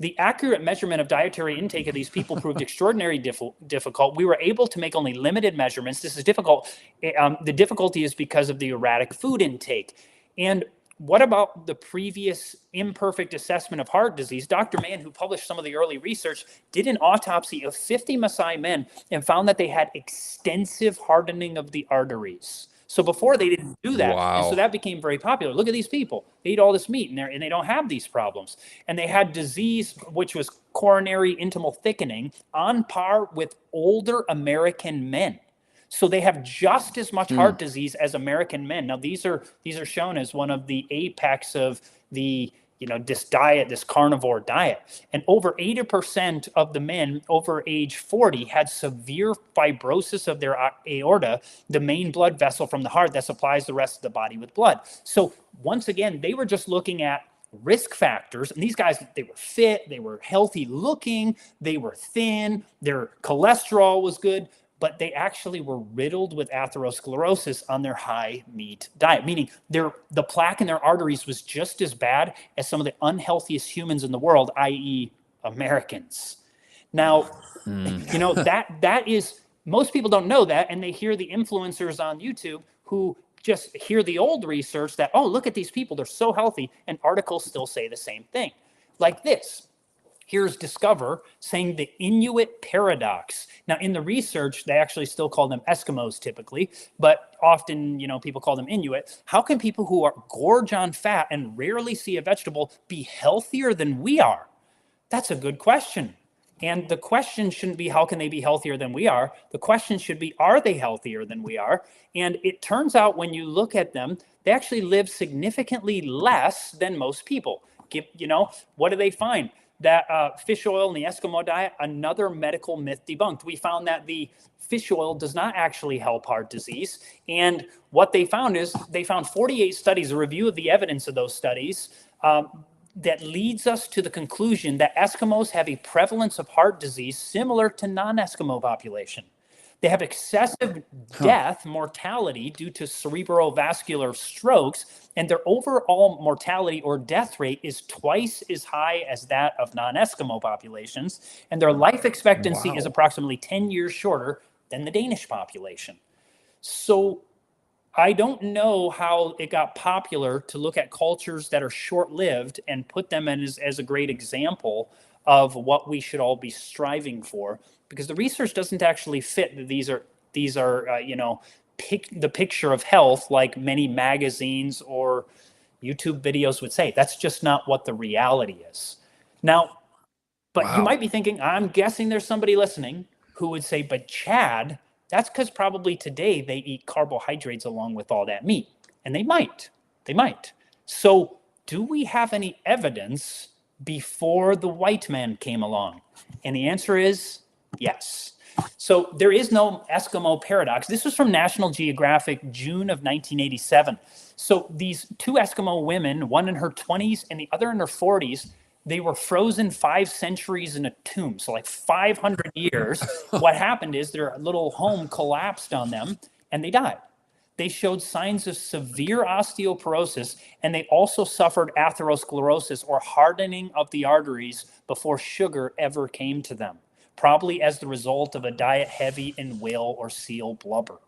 The accurate measurement of dietary intake of these people proved extraordinarily difficult. We were able to make only limited measurements. This is difficult. The difficulty is because of the erratic food intake. And what about the previous imperfect assessment of heart disease? Dr. Mann, who published some of the early research, did an autopsy of 50 Maasai men and found that they had extensive hardening of the arteries. So before they didn't do that. Wow. And so that became very popular. Look at these people. They eat all this meat and they don't have these problems. And they had disease, which was coronary intimal thickening, on par with older American men. So they have just as much heart disease as American men. Now, these are shown as one of the apex of the, this diet, this carnivore diet. And over 80% of the men over age 40 had severe fibrosis of their aorta, the main blood vessel from the heart that supplies the rest of the body with blood. So once again, they were just looking at risk factors. And these guys, they were fit, they were healthy looking, they were thin, their cholesterol was good, but they actually were riddled with atherosclerosis on their high meat diet, meaning the plaque in their arteries was just as bad as some of the unhealthiest humans in the world, i.e. Americans. Now, that is, most people don't know that, and they hear the influencers on YouTube who just hear the old research that, oh, look at these people, they're so healthy, and articles still say the same thing. Like this. Here's Discover saying the Inuit paradox. Now, in the research, they actually still call them Eskimos typically, but often, people call them Inuit. How can people who are gorge on fat and rarely see a vegetable be healthier than we are? That's a good question. And the question shouldn't be, how can they be healthier than we are? The question should be, are they healthier than we are? And it turns out when you look at them, they actually live significantly less than most people. What do they find? That fish oil in the Eskimo diet, another medical myth debunked. We found that the fish oil does not actually help heart disease. And what they found is they found 48 studies, a review of the evidence of those studies, that leads us to the conclusion that Eskimos have a prevalence of heart disease similar to non-Eskimo population. They have excessive death, mortality due to cerebrovascular strokes, and their overall mortality or death rate is twice as high as that of non-Eskimo populations, and their life expectancy is approximately 10 years shorter than the Danish population. So I don't know how it got popular to look at cultures that are short-lived and put them as a great example of what we should all be striving for, because the research doesn't actually fit that these are the picture of health like many magazines or YouTube videos would say. That's just not what the reality is. Now, But you Wow. might be thinking, I'm guessing there's somebody listening who would say, but Chad, that's because probably today they eat carbohydrates along with all that meat. And they might. They might. So do we have any evidence before the white man came along? And the answer is yes. So there is no Eskimo paradox. This was from National Geographic, June of 1987. So these two Eskimo women, one in her 20s and the other in her 40s, they were frozen 5 centuries in a tomb. So like 500 years. What happened is their little home collapsed on them and they died. They showed signs of severe osteoporosis, and they also suffered atherosclerosis, or hardening of the arteries, before sugar ever came to them, probably as the result of a diet heavy in whale or seal blubber.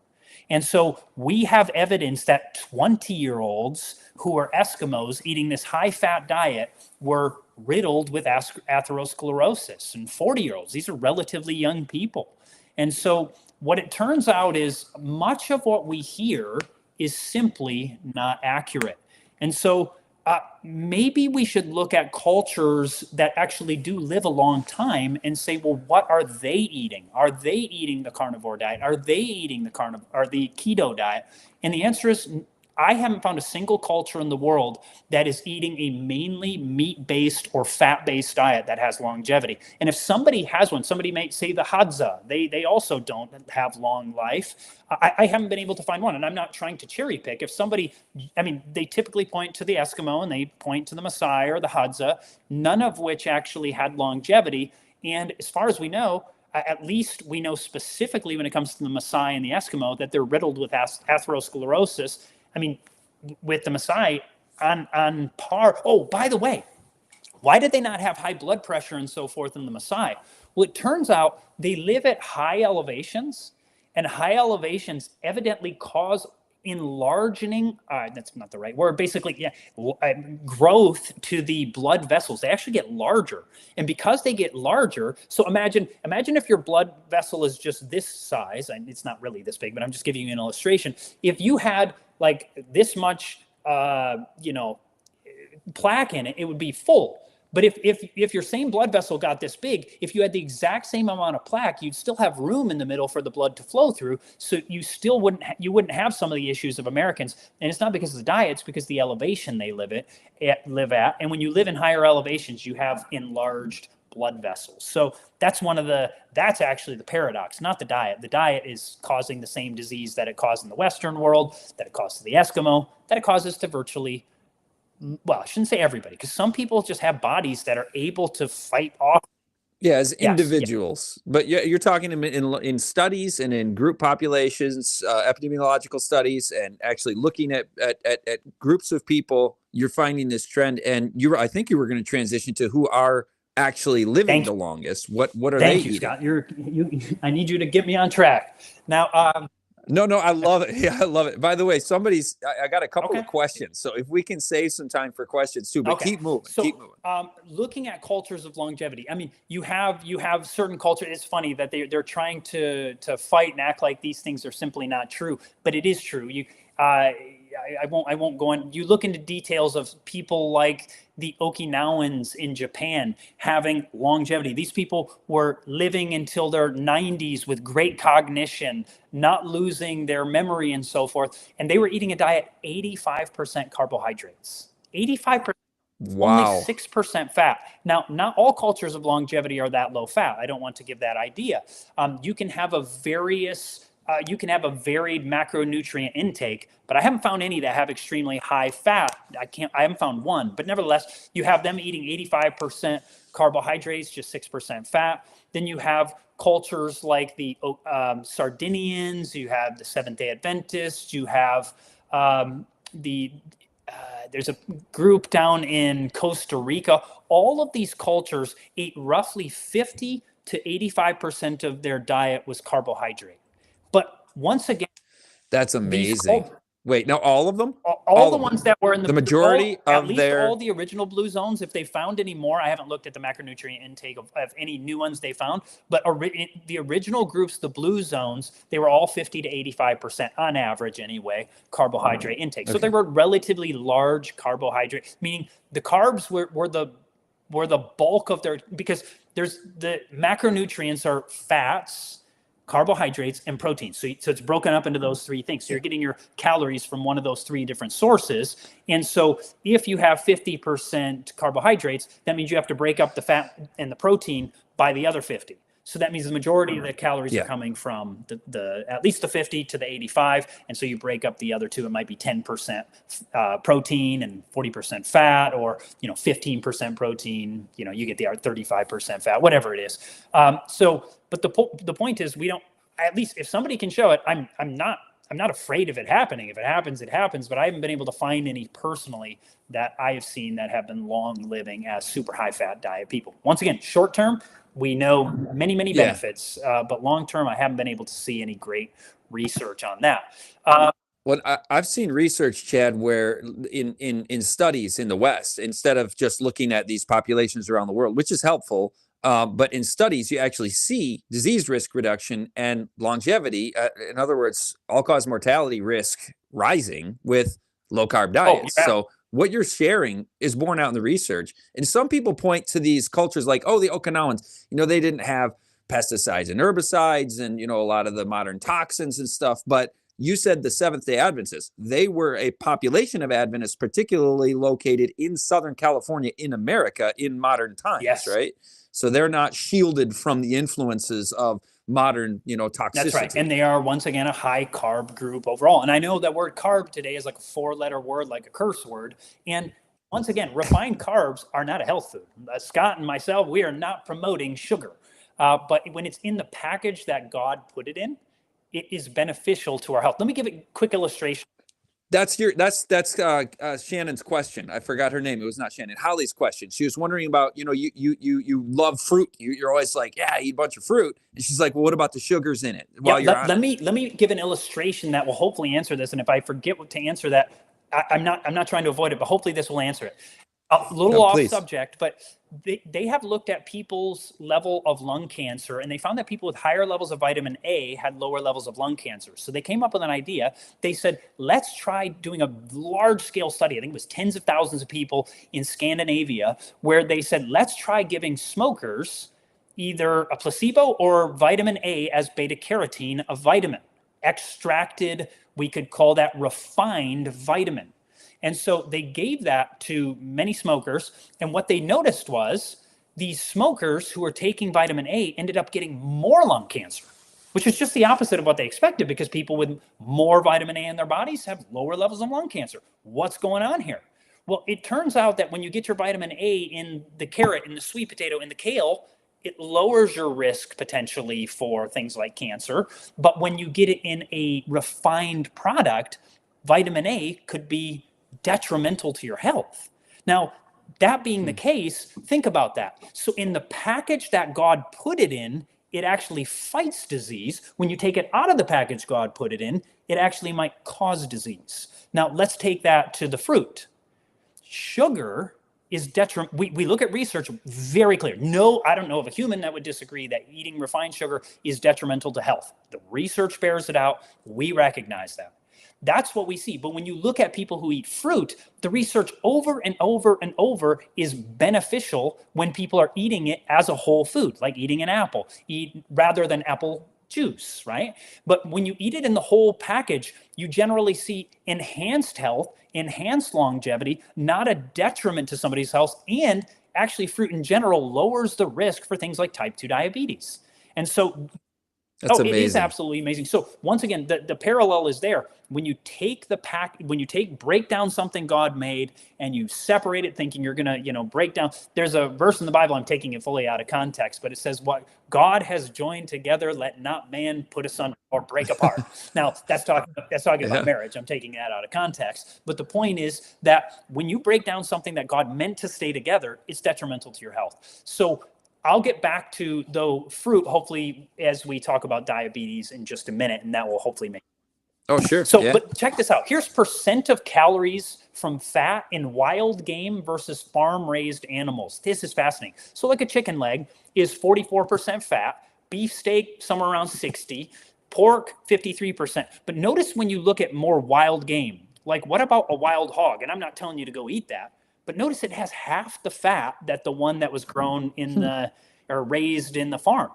And so we have evidence that 20-year-olds who are Eskimos eating this high-fat diet were riddled with atherosclerosis, and 40-year-olds. These are relatively young people. And so what it turns out is much of what we hear is simply not accurate. And so maybe we should look at cultures that actually do live a long time and say, well, what are they eating? Are they eating the carnivore diet? Are they eating the keto diet? And the answer is, I haven't found a single culture in the world that is eating a mainly meat-based or fat-based diet that has longevity. And if somebody has one, somebody may say the Hadza, they also don't have long life. I haven't been able to find one, and I'm not trying to cherry pick. If somebody, I mean, they typically point to the Eskimo and they point to the Maasai or the Hadza, none of which actually had longevity. And as far as we know, at least we know specifically when it comes to the Maasai and the Eskimo that they're riddled with atherosclerosis. I mean, with the Maasai on par. Oh, by the way, why did they not have high blood pressure and so forth in the Maasai? Well, it turns out they live at high elevations, and high elevations evidently cause enlarging, that's not the right word, basically, growth to the blood vessels. They actually get larger. And because they get larger, so imagine if your blood vessel is just this size, and it's not really this big, but I'm just giving you an illustration. If you had like this much, plaque in it, it would be full. But if your same blood vessel got this big, if you had the exact same amount of plaque, you'd still have room in the middle for the blood to flow through. So you still wouldn't have some of the issues of Americans. And it's not because of the diet, it's because the elevation they live at. And when you live in higher elevations, you have enlarged blood vessels. So that's actually the paradox, not the diet. The diet is causing the same disease that it caused in the Western world, that it caused to the Eskimo, that it causes to virtually, well, I shouldn't say everybody, because some people just have bodies that are able to fight off. Yeah, as individuals. Yes. But you're talking in studies and in group populations, epidemiological studies, and actually looking at groups of people, you're finding this trend. And I think you were going to transition to who are actually living the longest. What are they eating? Scott. I need you to get me on track. Now, No, I love it. Yeah, I love it. By the way, I got a couple of questions. So if we can save some time for questions too, but keep moving. So, looking at cultures of longevity, I mean, you have certain cultures. It's funny that they're trying to fight and act like these things are simply not true, but it is true. I won't go in. You look into details of people like the Okinawans in Japan having longevity. These people were living until their 90s with great cognition, not losing their memory and so forth. And they were eating a diet 85% carbohydrates. 85%. Wow. Only 6% fat. Now, not all cultures of longevity are that low fat. I don't want to give that idea. You can have a varied macronutrient intake, but I haven't found any that have extremely high fat. I haven't found one, but nevertheless, you have them eating 85% carbohydrates, just 6% fat. Then you have cultures like the Sardinians, you have the Seventh-day Adventists, you have there's a group down in Costa Rica. All of these cultures ate roughly 50 to 85% of their diet was carbohydrate. But once again, that's amazing. Wait, now all of them? All the ones that were in the majority at least all the original blue zones. If they found any more, I haven't looked at the macronutrient intake of any new ones they found. But the original groups, the blue zones, they were all 50 to 85% on average anyway, carbohydrate intake. So they were relatively large carbohydrate, meaning the carbs were the where the bulk of their, because there's the macronutrients are fats, carbohydrates, and proteins. So it's broken up into those three things. So you're getting your calories from one of those three different sources. And so if you have 50% carbohydrates, that means you have to break up the fat and the protein by the other 50. So that means the majority of the calories are coming from the at least the 50 to the 85. And so you break up the other two. It might be 10% protein and 40% fat, or 15% protein. You get the 35% fat, whatever it is. But the point is, we don't. At least if somebody can show it, I'm not afraid of it happening. If it happens, it happens. But I haven't been able to find any personally that I have seen that have been long living as super high fat diet people. Once again, short term, we know many benefits, but long term, I haven't been able to see any great research on that. Well, I've seen research, Chad, where in studies in the West, instead of just looking at these populations around the world, which is helpful, but in studies, you actually see disease risk reduction and longevity. In other words, all-cause mortality risk rising with low-carb diets. So what you're sharing is borne out in the research. And some people point to these cultures like, the Okinawans, they didn't have pesticides and herbicides and, a lot of the modern toxins and stuff. But you said the Seventh-day Adventists, they were a population of Adventists, particularly located in Southern California in America in modern times, right? So they're not shielded from the influences of modern, toxicity. That's right. And they are, once again, a high carb group overall. And I know that word carb today is like a 4-letter word, like a curse word. And once again, refined carbs are not a health food. Scott and myself, we are not promoting sugar. But when it's in the package that God put it in, it is beneficial to our health. Let me give a quick illustration. That's Shannon's question. I forgot her name. It was not Shannon. Holly's question. She was wondering about, you love fruit. You're always like, eat a bunch of fruit. And she's like, well, what about the sugars in it? Let me give an illustration that will hopefully answer this. And if I forget to answer that, I'm not trying to avoid it, but hopefully this will answer it. A little off subject, but they have looked at people's level of lung cancer, and they found that people with higher levels of vitamin A had lower levels of lung cancer. So they came up with an idea. They said, let's try doing a large scale study. I think it was tens of thousands of people in Scandinavia, where they said, let's try giving smokers either a placebo or vitamin A as beta carotene, a vitamin extracted. We could call that refined vitamin. And so they gave that to many smokers. And what they noticed was these smokers who were taking vitamin A ended up getting more lung cancer, which is just the opposite of what they expected, because people with more vitamin A in their bodies have lower levels of lung cancer. What's going on here? Well, it turns out that when you get your vitamin A in the carrot, in the sweet potato, in the kale, it lowers your risk potentially for things like cancer. But when you get it in a refined product, vitamin A could be detrimental to your health. Now, that being the case, think about that. So in the package that God put it in, it actually fights disease. When you take it out of the package God put it in, it actually might cause disease. Now, let's take that to the fruit. Sugar is detrimental. We look at research very clear. No, I don't know of a human that would disagree that eating refined sugar is detrimental to health. The research bears it out. We recognize that. That's what we see. But when you look at people who eat fruit, the research over and over and over is beneficial when people are eating it as a whole food, like eating an apple, rather than apple juice, right? But when you eat it in the whole package, you generally see enhanced health, enhanced longevity, not a detriment to somebody's health. And actually, fruit in general lowers the risk for things like type 2 diabetes. And so that's amazing. It is absolutely amazing. So once again, the parallel is there. When you take break down something God made and you separate it thinking you're going to, break down. There's a verse in the Bible, I'm taking it fully out of context, but it says, what God has joined together, let not man put asunder or break apart. Now that's talking about marriage. I'm taking that out of context. But the point is that when you break down something that God meant to stay together, it's detrimental to your health. So I'll get back to the fruit, hopefully, as we talk about diabetes in just a minute, and that will hopefully make. Oh, sure. So, but check this out. Here's percent of calories from fat in wild game versus farm-raised animals. This is fascinating. So like a chicken leg is 44% fat, beef steak somewhere around 60, pork 53%. But notice when you look at more wild game, like what about a wild hog? And I'm not telling you to go eat that. but notice it has half the fat that the one that was grown in the or raised in the farm.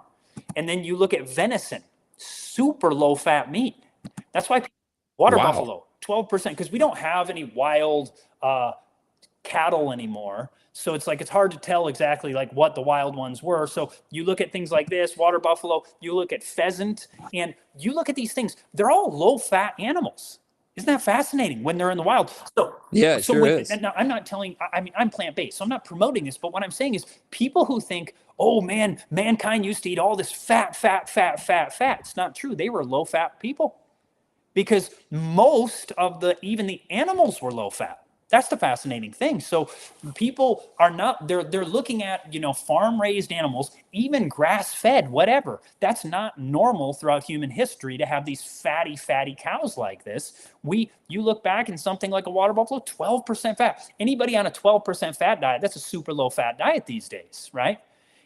And then you look at venison, super low fat meat. That's why water buffalo, 12%, because we don't have any wild cattle anymore. So it's like, it's hard to tell exactly like what the wild ones were. So you look at things like this, water buffalo, you look at pheasant, and you look at these things, they're all low fat animals. Isn't that fascinating when they're in the wild? So yeah, it sure is. Now, I'm not telling, I mean, I'm plant-based, so I'm not promoting this, but what I'm saying is people who think, oh man, mankind used to eat all this fat. It's not true. They were low fat people because most of even the animals were low fat. That's the fascinating thing. So people are not, they're looking at, farm raised animals, even grass fed, whatever. That's not normal throughout human history to have these fatty cows like this. You look back in something like a water buffalo, 12% fat. Anybody on a 12% fat diet, that's a super low fat diet these days, right?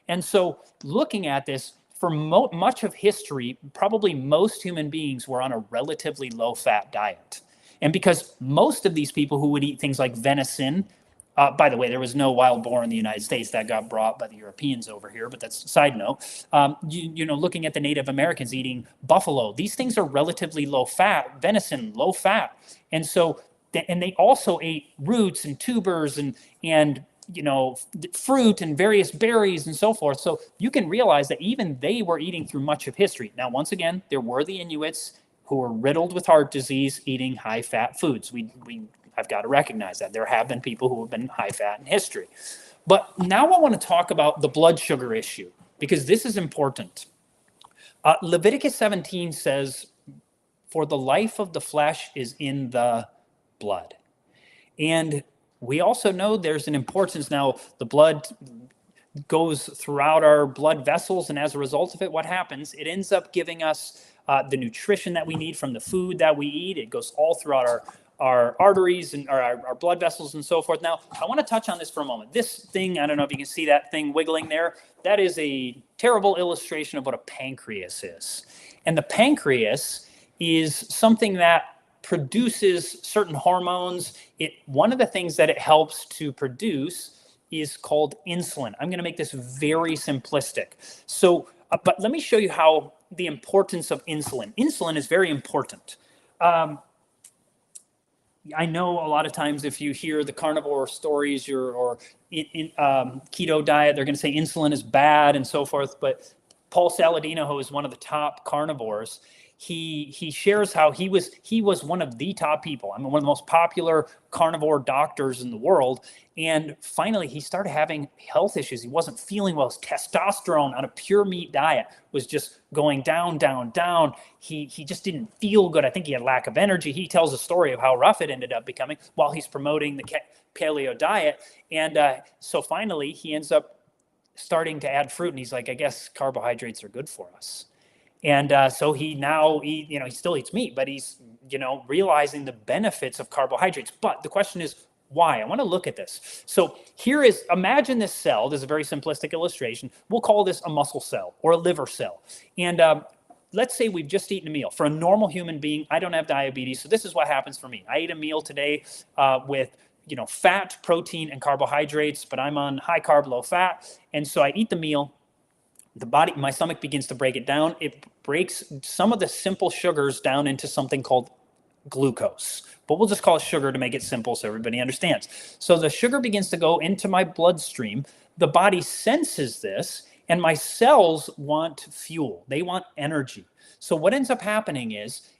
And so looking at this, for much of history, probably most human beings were on a relatively low fat diet. And because most of these people who would eat things like venison, by the way, there was no wild boar in the United States, that got brought by the Europeans over here, but that's a side note. Looking at the Native Americans eating buffalo, these things are relatively low fat, venison, low fat. And so, and they also ate roots and tubers and fruit and various berries and so forth. So you can realize that even they were eating through much of history. Now, once again, there were the Inuits who are riddled with heart disease eating high-fat foods. I've got to recognize that. There have been people who have been high-fat in history. But now I want to talk about the blood sugar issue, because this is important. Leviticus 17 says, for the life of the flesh is in the blood. And we also know there's an importance. Now, the blood goes throughout our blood vessels, and as a result of it, what happens? It ends up giving us the nutrition that we need from the food that we eat. It goes all throughout our arteries and our blood vessels and so forth. Now, I want to touch on this for a moment. This thing, I don't know if you can see that thing wiggling there. That is a terrible illustration of what a pancreas is. And the pancreas is something that produces certain hormones. One of the things that it helps to produce is called insulin. I'm going to make this very simplistic. So, but let me show you how the importance of insulin. Insulin is very important. I know a lot of times if you hear the carnivore stories or keto diet, they're going to say insulin is bad and so forth. But Paul Saladino, who is one of the top carnivores, he shares how he was one of the top people. I mean, one of the most popular carnivore doctors in the world. And finally, he started having health issues. He wasn't feeling well. His testosterone on a pure meat diet was just going down. He just didn't feel good. I think he had lack of energy. He tells a story of how rough it ended up becoming while he's promoting the paleo diet. And so finally, he ends up starting to add fruit. And he's like, I guess carbohydrates are good for us. And so he still eats meat, but he's, realizing the benefits of carbohydrates. But the question is, why? I want to look at this. So imagine this cell. This is a very simplistic illustration. We'll call this a muscle cell or a liver cell. And let's say we've just eaten a meal. For a normal human being, I don't have diabetes, so this is what happens for me. I ate a meal today with fat, protein, and carbohydrates, but I'm on high carb, low fat. And so I eat the meal. My stomach begins to break it down. It breaks some of the simple sugars down into something called glucose, but we'll just call it sugar to make it simple so everybody understands. So the sugar begins to go into my bloodstream. The body senses this, and my cells want fuel. They want energy. So what ends up happening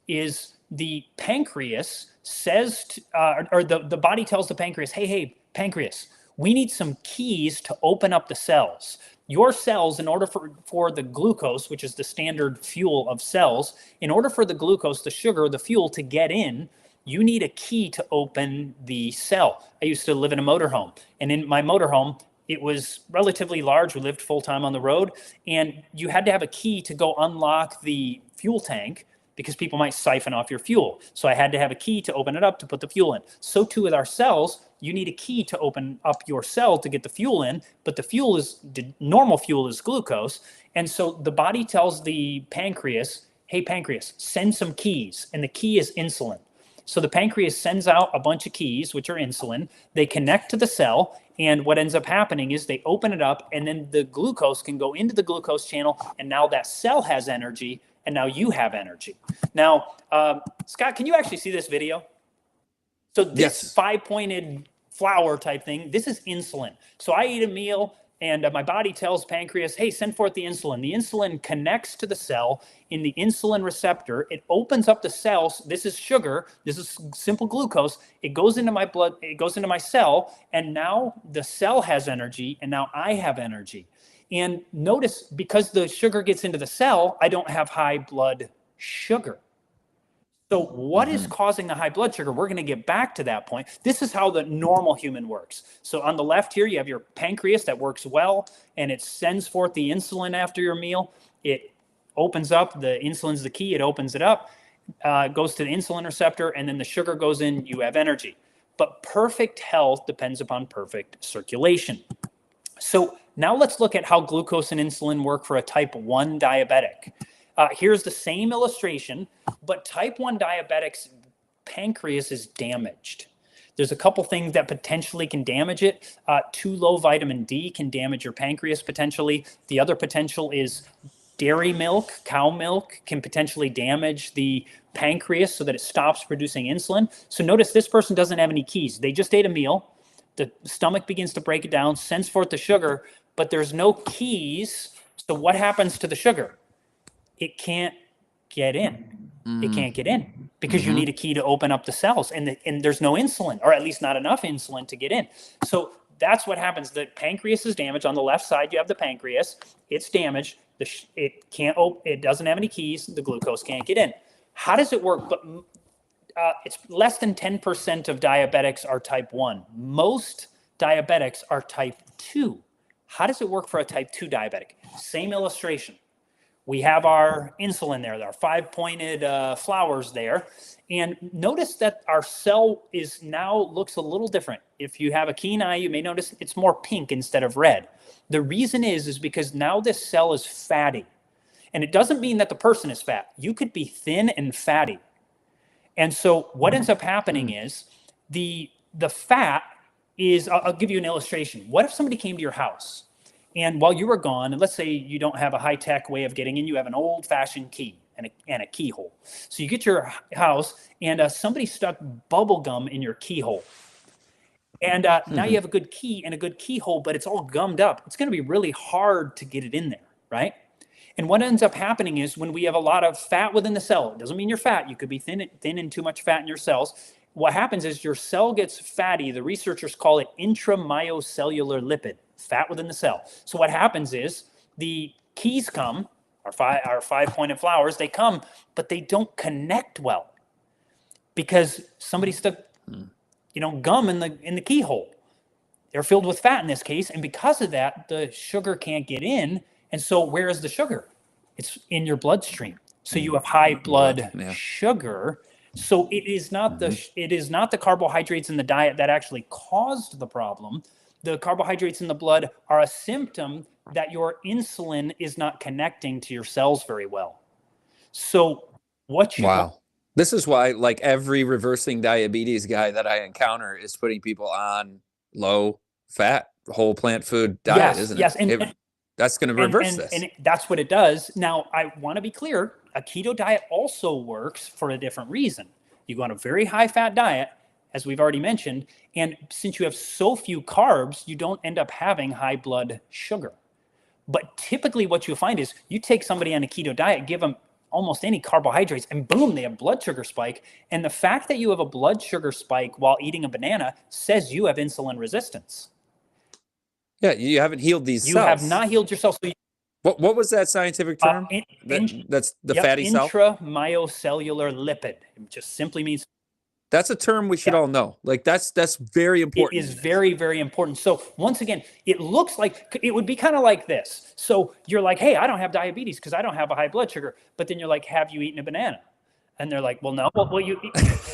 is the pancreas says, the body tells the pancreas, hey, pancreas, we need some keys to open up the cells. Your cells, in order for the glucose, which is the standard fuel of cells, in order for the glucose, the sugar, the fuel to get in, you need a key to open the cell. I used to live in a motorhome, and in my motorhome, it was relatively large. We lived full-time on the road, and you had to have a key to go unlock the fuel tank because people might siphon off your fuel. So I had to have a key to open it up to put the fuel in. So too with our cells, you need a key to open up your cell to get the fuel in, but the normal fuel is glucose. And so the body tells the pancreas, hey, pancreas, send some keys. And the key is insulin. So the pancreas sends out a bunch of keys, which are insulin. They connect to the cell. And what ends up happening is they open it up, and then the glucose can go into the glucose channel. And now that cell has energy, and now you have energy. Now, Scott, can you actually see this video? So this five-pointed flower type thing, this is insulin. So I eat a meal, and my body tells pancreas, hey, send forth the insulin. The insulin connects to the cell in the insulin receptor. It opens up the cells. This is sugar. This is simple glucose. It goes into my blood. It goes into my cell. And now the cell has energy, and now I have energy. And notice, because the sugar gets into the cell, I don't have high blood sugar. So what is causing the high blood sugar? We're going to get back to that point. This is how the normal human works. So on the left here, you have your pancreas that works well, and it sends forth the insulin after your meal. It opens up. The insulin's the key. It opens it up, goes to the insulin receptor, and then the sugar goes in. You have energy. But perfect health depends upon perfect circulation. So now let's look at how glucose and insulin work for a type 1 diabetic. Here's the same illustration, but type 1 diabetics' pancreas is damaged. There's a couple things that potentially can damage it. Too low vitamin D can damage your pancreas potentially. The other potential is dairy milk, cow milk, can potentially damage the pancreas so that it stops producing insulin. So notice this person doesn't have any keys. They just ate a meal. The stomach begins to break it down, sends forth the sugar, but there's no keys. So what happens to the sugar? It can't get in. It can't get in because you need a key to open up the cells, and there's no insulin, or at least not enough insulin to get in. So that's what happens. The pancreas is damaged. On the left side, you have the pancreas. It's damaged. It doesn't have any keys. The glucose can't get in. How does it work? But it's less than 10% of diabetics are type 1. Most diabetics are type 2. How does it work for a type 2 diabetic? Same illustration. We have our insulin there, our five-pointed flowers there. And notice that our cell looks a little different. If you have a keen eye, you may notice it's more pink instead of red. The reason is because now this cell is fatty. And it doesn't mean that the person is fat. You could be thin and fatty. And so what ends up happening is the fat is, I'll give you an illustration. What if somebody came to your house? And while you were gone, and let's say you don't have a high-tech way of getting in, you have an old-fashioned key and a keyhole. So you get to your house, and somebody stuck bubble gum in your keyhole. And now you have a good key and a good keyhole, but it's all gummed up. It's going to be really hard to get it in there, right? And what ends up happening is when we have a lot of fat within the cell, it doesn't mean you're fat. You could be thin and too much fat in your cells. What happens is your cell gets fatty. The researchers call it intramyocellular lipid, fat within the cell. So what happens is the keys come, our five-pointed flowers, they come, but they don't connect well because somebody stuck, gum in the keyhole. They're filled with fat in this case, and because of that, the sugar can't get in. And so where is the sugar? It's in your bloodstream. So you have high blood sugar. So it is not the carbohydrates in the diet that actually caused the problem. The carbohydrates in the blood are a symptom that your insulin is not connecting to your cells very well. So This is why, like, every reversing diabetes guy that I encounter is putting people on low fat, whole plant food diet, isn't it? Yes, that's going to reverse this. And that's what it does. Now, I want to be clear, a keto diet also works for a different reason. You go on a very high fat diet, as we've already mentioned, and since you have so few carbs, you don't end up having high blood sugar. But typically what you'll find is you take somebody on a keto diet, give them almost any carbohydrates, and boom, they have blood sugar spike. And the fact that you have a blood sugar spike while eating a banana says you have insulin resistance. Yeah, you haven't healed these cells. You have not healed yourself. So what was that scientific term? That's the fatty cell? Intramyocellular lipid. It just simply means. That's a term we should all know. Like that's very important. It is very, very important. So once again, it looks like it would be kind of like this. So you're like, hey, I don't have diabetes because I don't have a high blood sugar. But then you're like, have you eaten a banana? And they're like, well, no. Well, you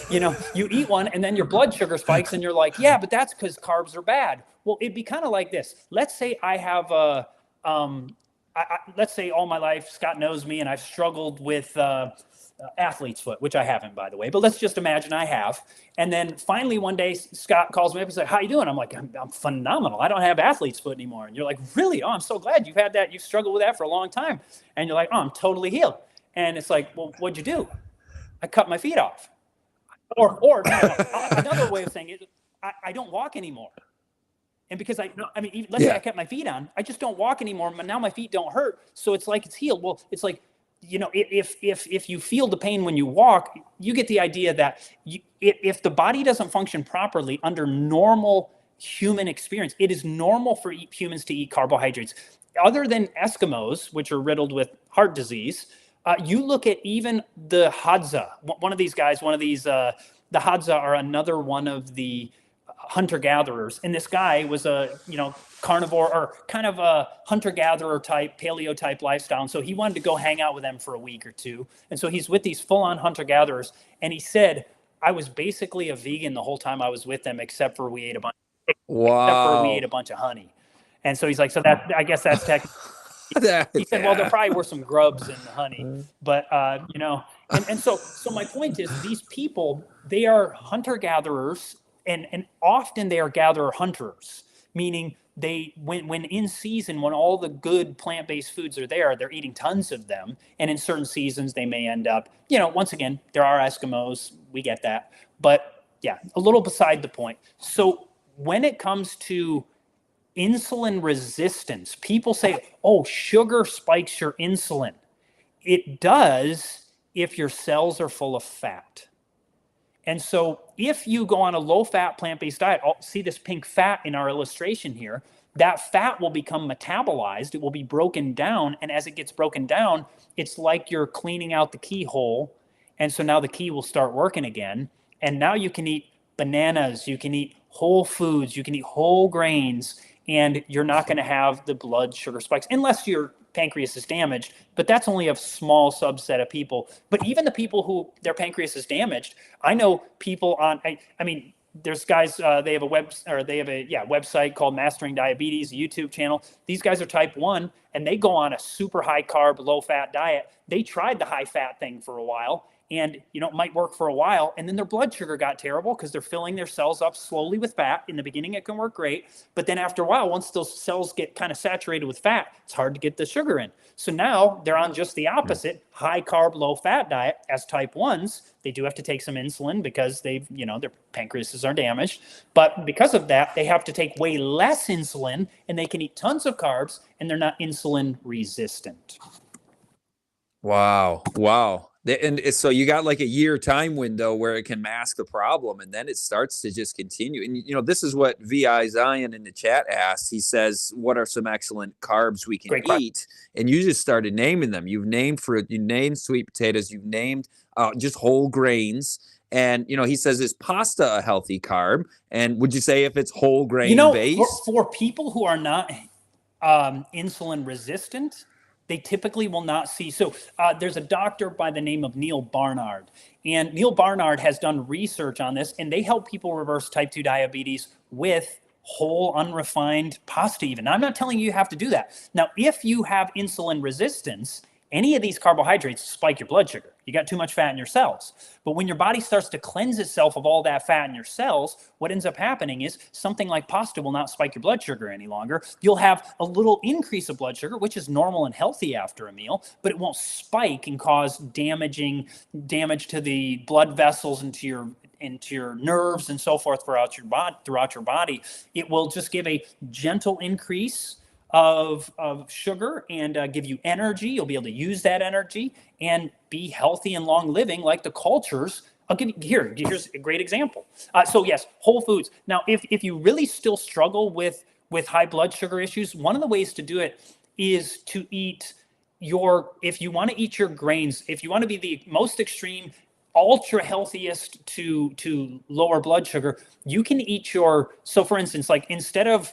eat one and then your blood sugar spikes and you're like, yeah, but that's because carbs are bad. Well, it'd be kind of like this. Let's say I have let's say all my life, Scott knows me and I've struggled with athlete's foot, which I haven't, by the way, but let's just imagine I have. And then finally one day Scott calls me up and says, how you doing? I'm like, I'm phenomenal. I don't have athlete's foot anymore. And you're like, really? Oh, I'm so glad you've had that. You've struggled with that for a long time. And you're like, oh, I'm totally healed. And it's like, well, what'd you do? I cut my feet off. Or no, another way of saying it, I don't walk anymore. And because let's say I kept my feet on, I just don't walk anymore. Now my feet don't hurt. So it's like it's healed. Well, it's like, if you feel the pain when you walk, you get the idea that if the body doesn't function properly under normal human experience, it is normal for humans to eat carbohydrates. Other than Eskimos, which are riddled with heart disease, you look at even the Hadza, one of these guys, the Hadza are another one of the hunter-gatherers. And this guy was a, carnivore or kind of a hunter-gatherer type, paleo type lifestyle. And so he wanted to go hang out with them for a week or two. And so he's with these full-on hunter-gatherers. And he said, I was basically a vegan the whole time I was with them, except for we ate a bunch of honey. And so he's like, so that, I guess that's technically. He said, well, there probably were some grubs in the honey, but, and so my point is these people, they are hunter-gatherers and often they are gatherer-hunters, meaning when in season, when all the good plant-based foods are there, they're eating tons of them. And in certain seasons, they may end up, once again, there are Eskimos, we get that, but yeah, a little beside the point. So when it comes to insulin resistance, people say, oh, sugar spikes your insulin. It does if your cells are full of fat. And so if you go on a low-fat plant-based diet, see this pink fat in our illustration here, that fat will become metabolized. It will be broken down. And as it gets broken down, it's like you're cleaning out the keyhole. And so now the key will start working again. And now you can eat bananas, you can eat whole foods, you can eat whole grains, and you're not going to have the blood sugar spikes unless your pancreas is damaged. But that's only a small subset of people. But even the people who their pancreas is damaged, I know people there's guys, they have a website called Mastering Diabetes, a YouTube channel. These guys are type 1 and they go on a super high carb, low fat diet. They tried the high fat thing for a while. And, it might work for a while. And then their blood sugar got terrible because they're filling their cells up slowly with fat. In the beginning, it can work great. But then after a while, once those cells get kind of saturated with fat, it's hard to get the sugar in. So now they're on just the opposite, high carb, low fat diet. As type 1s, they do have to take some insulin because their pancreases are damaged. But because of that, they have to take way less insulin and they can eat tons of carbs and they're not insulin resistant. Wow. And so you got like a year time window where it can mask the problem and then it starts to just continue. And, this is what VI Zion in the chat asked. He says, what are some excellent carbs we can eat? And you just started naming them. You've named fruit, you named sweet potatoes, you've named just whole grains. And, he says, is pasta a healthy carb? And would you say if it's whole grain based? For people who are not insulin resistant, they typically will not see. So there's a doctor by the name of Neil Barnard. And Neil Barnard has done research on this, and they help people reverse type 2 diabetes with whole, unrefined pasta even. Now, I'm not telling you have to do that. Now, if you have insulin resistance, any of these carbohydrates spike your blood sugar. You got too much fat in your cells. But when your body starts to cleanse itself of all that fat in your cells, what ends up happening is something like pasta will not spike your blood sugar any longer. You'll have a little increase of blood sugar, which is normal and healthy after a meal, but it won't spike and cause damage to the blood vessels into your nerves and so forth throughout your body. It will just give a gentle increase of sugar and give you energy. You'll be able to use that energy and be healthy and long living like the cultures. I'll give you here's a great example. So yes, whole foods. Now, if you really still struggle with high blood sugar issues, one of the ways to do it is to eat if you want to eat your grains, if you want to be the most extreme, ultra healthiest to lower blood sugar, you can eat so for instance, like instead of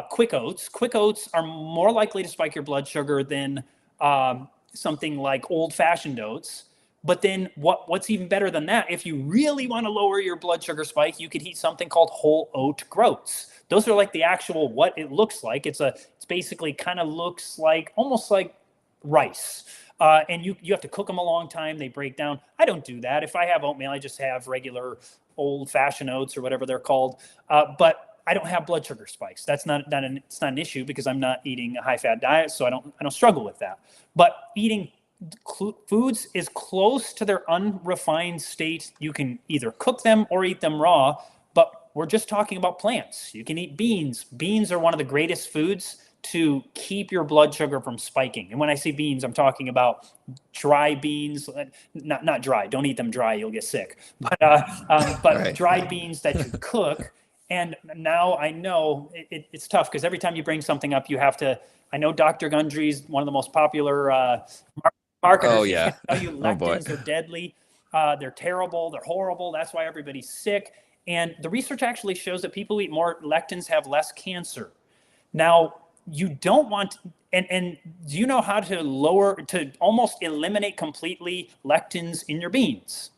quick oats are more likely to spike your blood sugar than something like old-fashioned oats. But then what's even better than that, if you really want to lower your blood sugar spike, you could eat something called whole oat groats. Those are like the actual what it looks like. It's basically kind of looks like almost like rice. And you have to cook them a long time. They break down. I don't do that. If I have oatmeal, I just have regular old-fashioned oats or whatever they're called. But I don't have blood sugar spikes. It's not an issue because I'm not eating a high-fat diet, so I don't struggle with that. But eating foods is close to their unrefined state. You can either cook them or eat them raw, but we're just talking about plants. You can eat beans. Beans are one of the greatest foods to keep your blood sugar from spiking. And when I say beans, I'm talking about dry beans, not dry. Don't eat them dry; you'll get sick. But Right. dried beans that you cook. And now I know it's tough because every time you bring something up, you have to. I know Dr. Gundry's one of the most popular marketers. Oh yeah. Tell you Oh boy. lectins are deadly. They're terrible. They're horrible. That's why everybody's sick. And the research actually shows that people who eat more lectins have less cancer. Now, you don't want, and do you know how to almost eliminate completely lectins in your beans?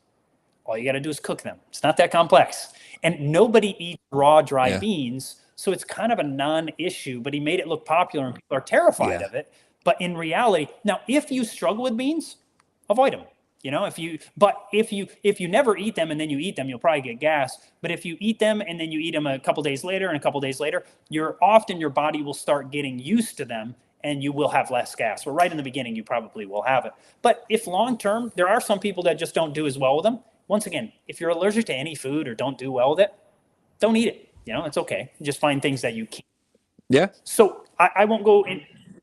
All you got to do is cook them. It's not that complex. And nobody eats raw, dry beans. So it's kind of a non-issue, but he made it look popular and people are terrified of it. But in reality, now, if you struggle with beans, avoid them. If you never eat them and then you eat them, you'll probably get gas. But if you eat them and then you eat them a couple days later and a couple days later, your body will start getting used to them and you will have less gas. Well, right in the beginning, you probably will have it. But if long-term, there are some people that just don't do as well with them. Once again, if you're allergic to any food or don't do well with it, don't eat it. It's okay. Just find things that you can. Yeah. So I won't go in.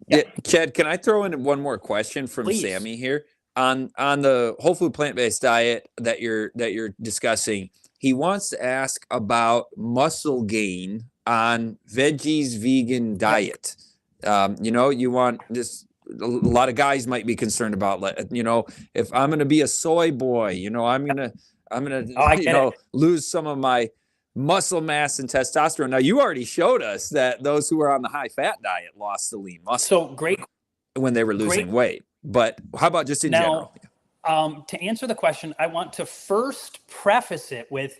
Yeah. Chad, can I throw in one more question from Please. Sammy here on the whole food plant-based diet that you're discussing? He wants to ask about muscle gain on veggies vegan diet. You want this. A lot of guys might be concerned about, if I'm going to be a soy boy, I'm going to lose some of my muscle mass and testosterone. Now, you already showed us that those who are on the high fat diet lost the lean muscle. So great when they were losing weight. But how about just in general? To answer the question, I want to first preface it with,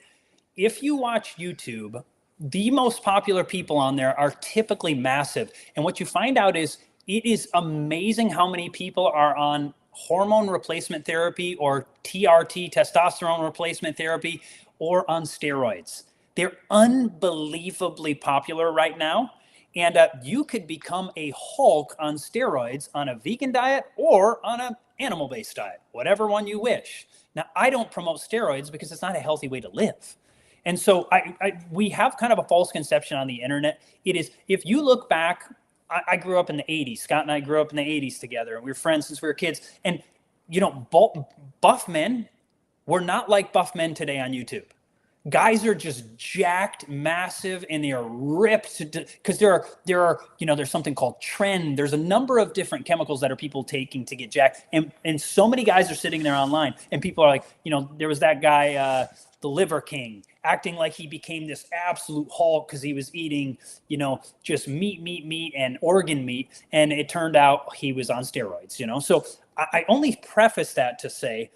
if you watch YouTube, the most popular people on there are typically massive. And what you find out is it is amazing how many people are on hormone replacement therapy or TRT, testosterone replacement therapy, or on steroids. They're unbelievably popular right now. And you could become a Hulk on steroids on a vegan diet or on an animal-based diet, whatever one you wish. Now, I don't promote steroids because it's not a healthy way to live. And so we have kind of a false conception on the internet. It is, if you look back, I grew up in the 80s. Scott and I grew up in the 80s together. And we were friends since we were kids. And, buff men were not like buff men today on YouTube. Guys are just jacked, massive, and they are ripped because there are there's something called trend. There's a number of different chemicals that are people taking to get jacked, and so many guys are sitting there online, and people are like, there was that guy, the Liver King, acting like he became this absolute Hulk because he was eating, just meat, and organ meat, and it turned out he was on steroids. So I only preface that to say,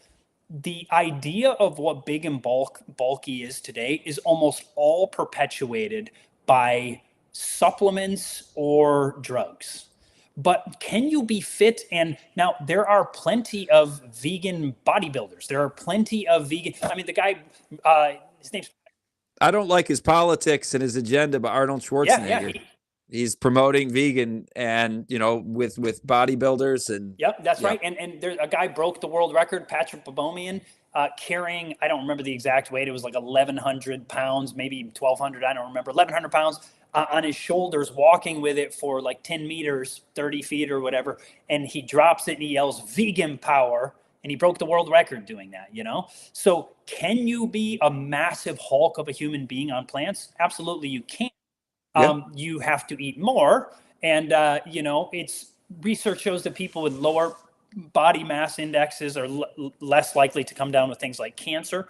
the idea of what big and bulky is today is almost all perpetuated by supplements or drugs. But can you be fit? And now there are plenty of vegan bodybuilders. There are plenty of vegan. I mean, the guy, his name's. I don't like his politics and his agenda, but Arnold Schwarzenegger. Yeah. He's promoting vegan and, with bodybuilders and. Yep, that's right. And there's a guy broke the world record, Patrick Babomian, carrying, I don't remember the exact weight. It was like 1,100 pounds, maybe 1,200. I don't remember. 1,100 pounds on his shoulders, walking with it for like 10 meters, 30 feet or whatever. And he drops it and he yells vegan power. And he broke the world record doing that, So can you be a massive Hulk of a human being on plants? Absolutely, you can. You have to eat more. And, it's research shows that people with lower body mass indexes are less likely to come down with things like cancer.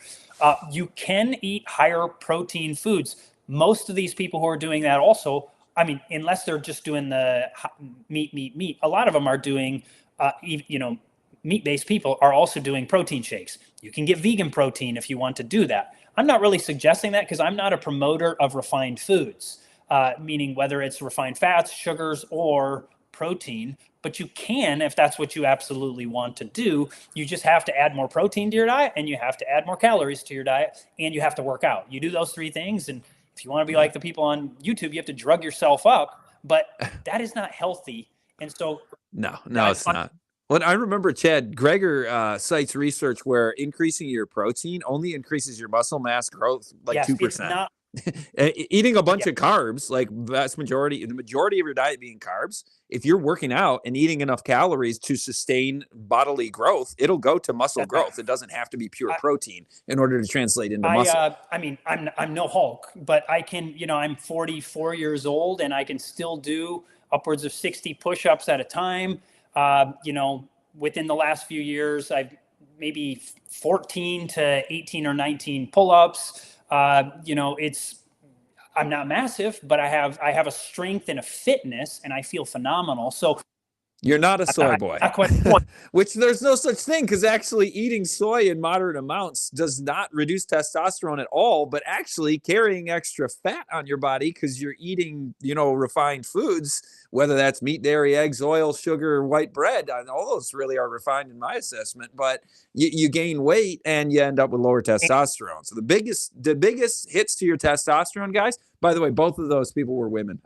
You can eat higher protein foods. Most of these people who are doing that also, unless they're just doing the meat, a lot of them are doing, meat-based people are also doing protein shakes. You can get vegan protein if you want to do that. I'm not really suggesting that because I'm not a promoter of refined foods. Meaning whether it's refined fats, sugars, or protein. but you can, if that's what you absolutely want to do. You just have to add more protein to your diet, and you have to add more calories to your diet, and you have to work out. You do those three things, and if you want to be like the people on YouTube, you have to drug yourself up, but that is not healthy. And so no, it's not. Well, I remember, Chad, Greger cites research where increasing your protein only increases your muscle mass growth like 2%. It's not, eating a bunch of carbs, like the majority of your diet being carbs, if you're working out and eating enough calories to sustain bodily growth, it'll go to muscle growth. It doesn't have to be pure protein in order to translate into muscle. I mean, I'm no Hulk, but I can, I'm 44 years old and I can still do upwards of 60 push-ups at a time. Within the last few years, I've maybe 14 to 18 or 19 pull-ups. I'm not massive, but I have a strength and a fitness, and I feel phenomenal. So you're not a soy boy, which there's no such thing, because actually eating soy in moderate amounts does not reduce testosterone at all, but actually carrying extra fat on your body because you're eating, refined foods, whether that's meat, dairy, eggs, oil, sugar, white bread. All those really are refined in my assessment, but you gain weight and you end up with lower testosterone. So the biggest hits to your testosterone, guys, by the way, both of those people were women.